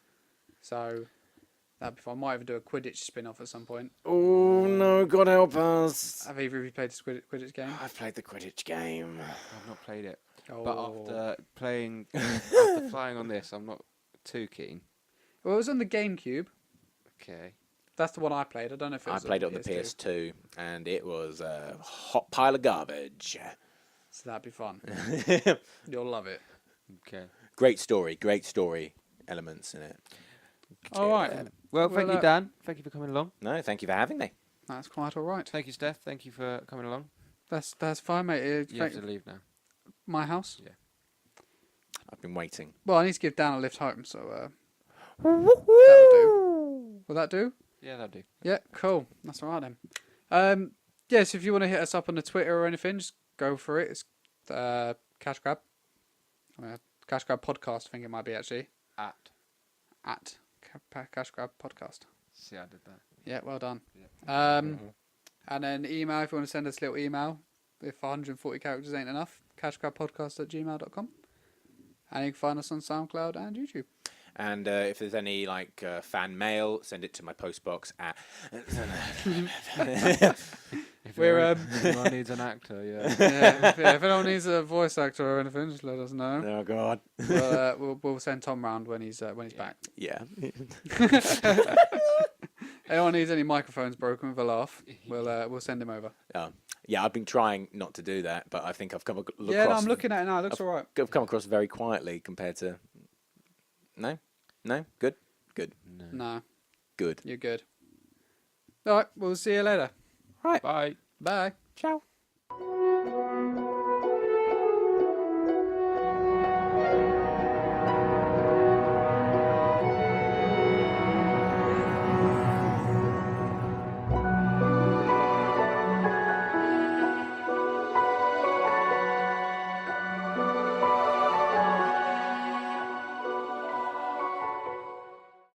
So that'd be fine. I might even do a Quidditch spin-off at some point. Oh no, God help us! Have either of you played the Quidditch game? I've played the Quidditch game. I've not played it. Oh. But after flying on this, I'm not too keen. Well, it was on the GameCube. Okay. That's the one I played. I don't know if it I was played it on the PS2, and it was a hot pile of garbage. So that'd be fun. You'll love it. Okay. Great story elements in it. All right. Well, thank Well, you, Dan. Thank you for coming along. No, thank you for having me. That's quite all right. Thank you, Steph. Thank you for coming along. That's fine, mate. You have to leave now. My house? I've been waiting. Well, I need to give Dan a lift home, so that'll do. Will that do? Yeah, that'll do. Yeah, cool. That's all right then. Yes, if you want to hit us up on the Twitter or anything, just go for it. It's Cash Grab. Cash Grab Podcast, I think it might be actually. At Cash Grab Podcast. See, I did that. Yeah, well done. Yeah. And then email, if you want to send us a little email, if 140 characters ain't enough, cashgrabpodcast@gmail.com. And you can find us on SoundCloud and YouTube. And if there's any fan mail, send it to my postbox at. If We're, anyone needs an actor, yeah. if anyone needs a voice actor or anything, just let us know. Oh God. We'll send Tom round when he's back. Yeah. Anyone needs any microphones broken with a laugh, we'll send him over. Yeah, I've been trying not to do that, but I think I've come across. Yeah, no, I'm looking at it now. It looks all right. I've come across very quietly compared to. No, good, No, good. you're good. All right, we'll see you later. Right. Bye. Bye. Ciao.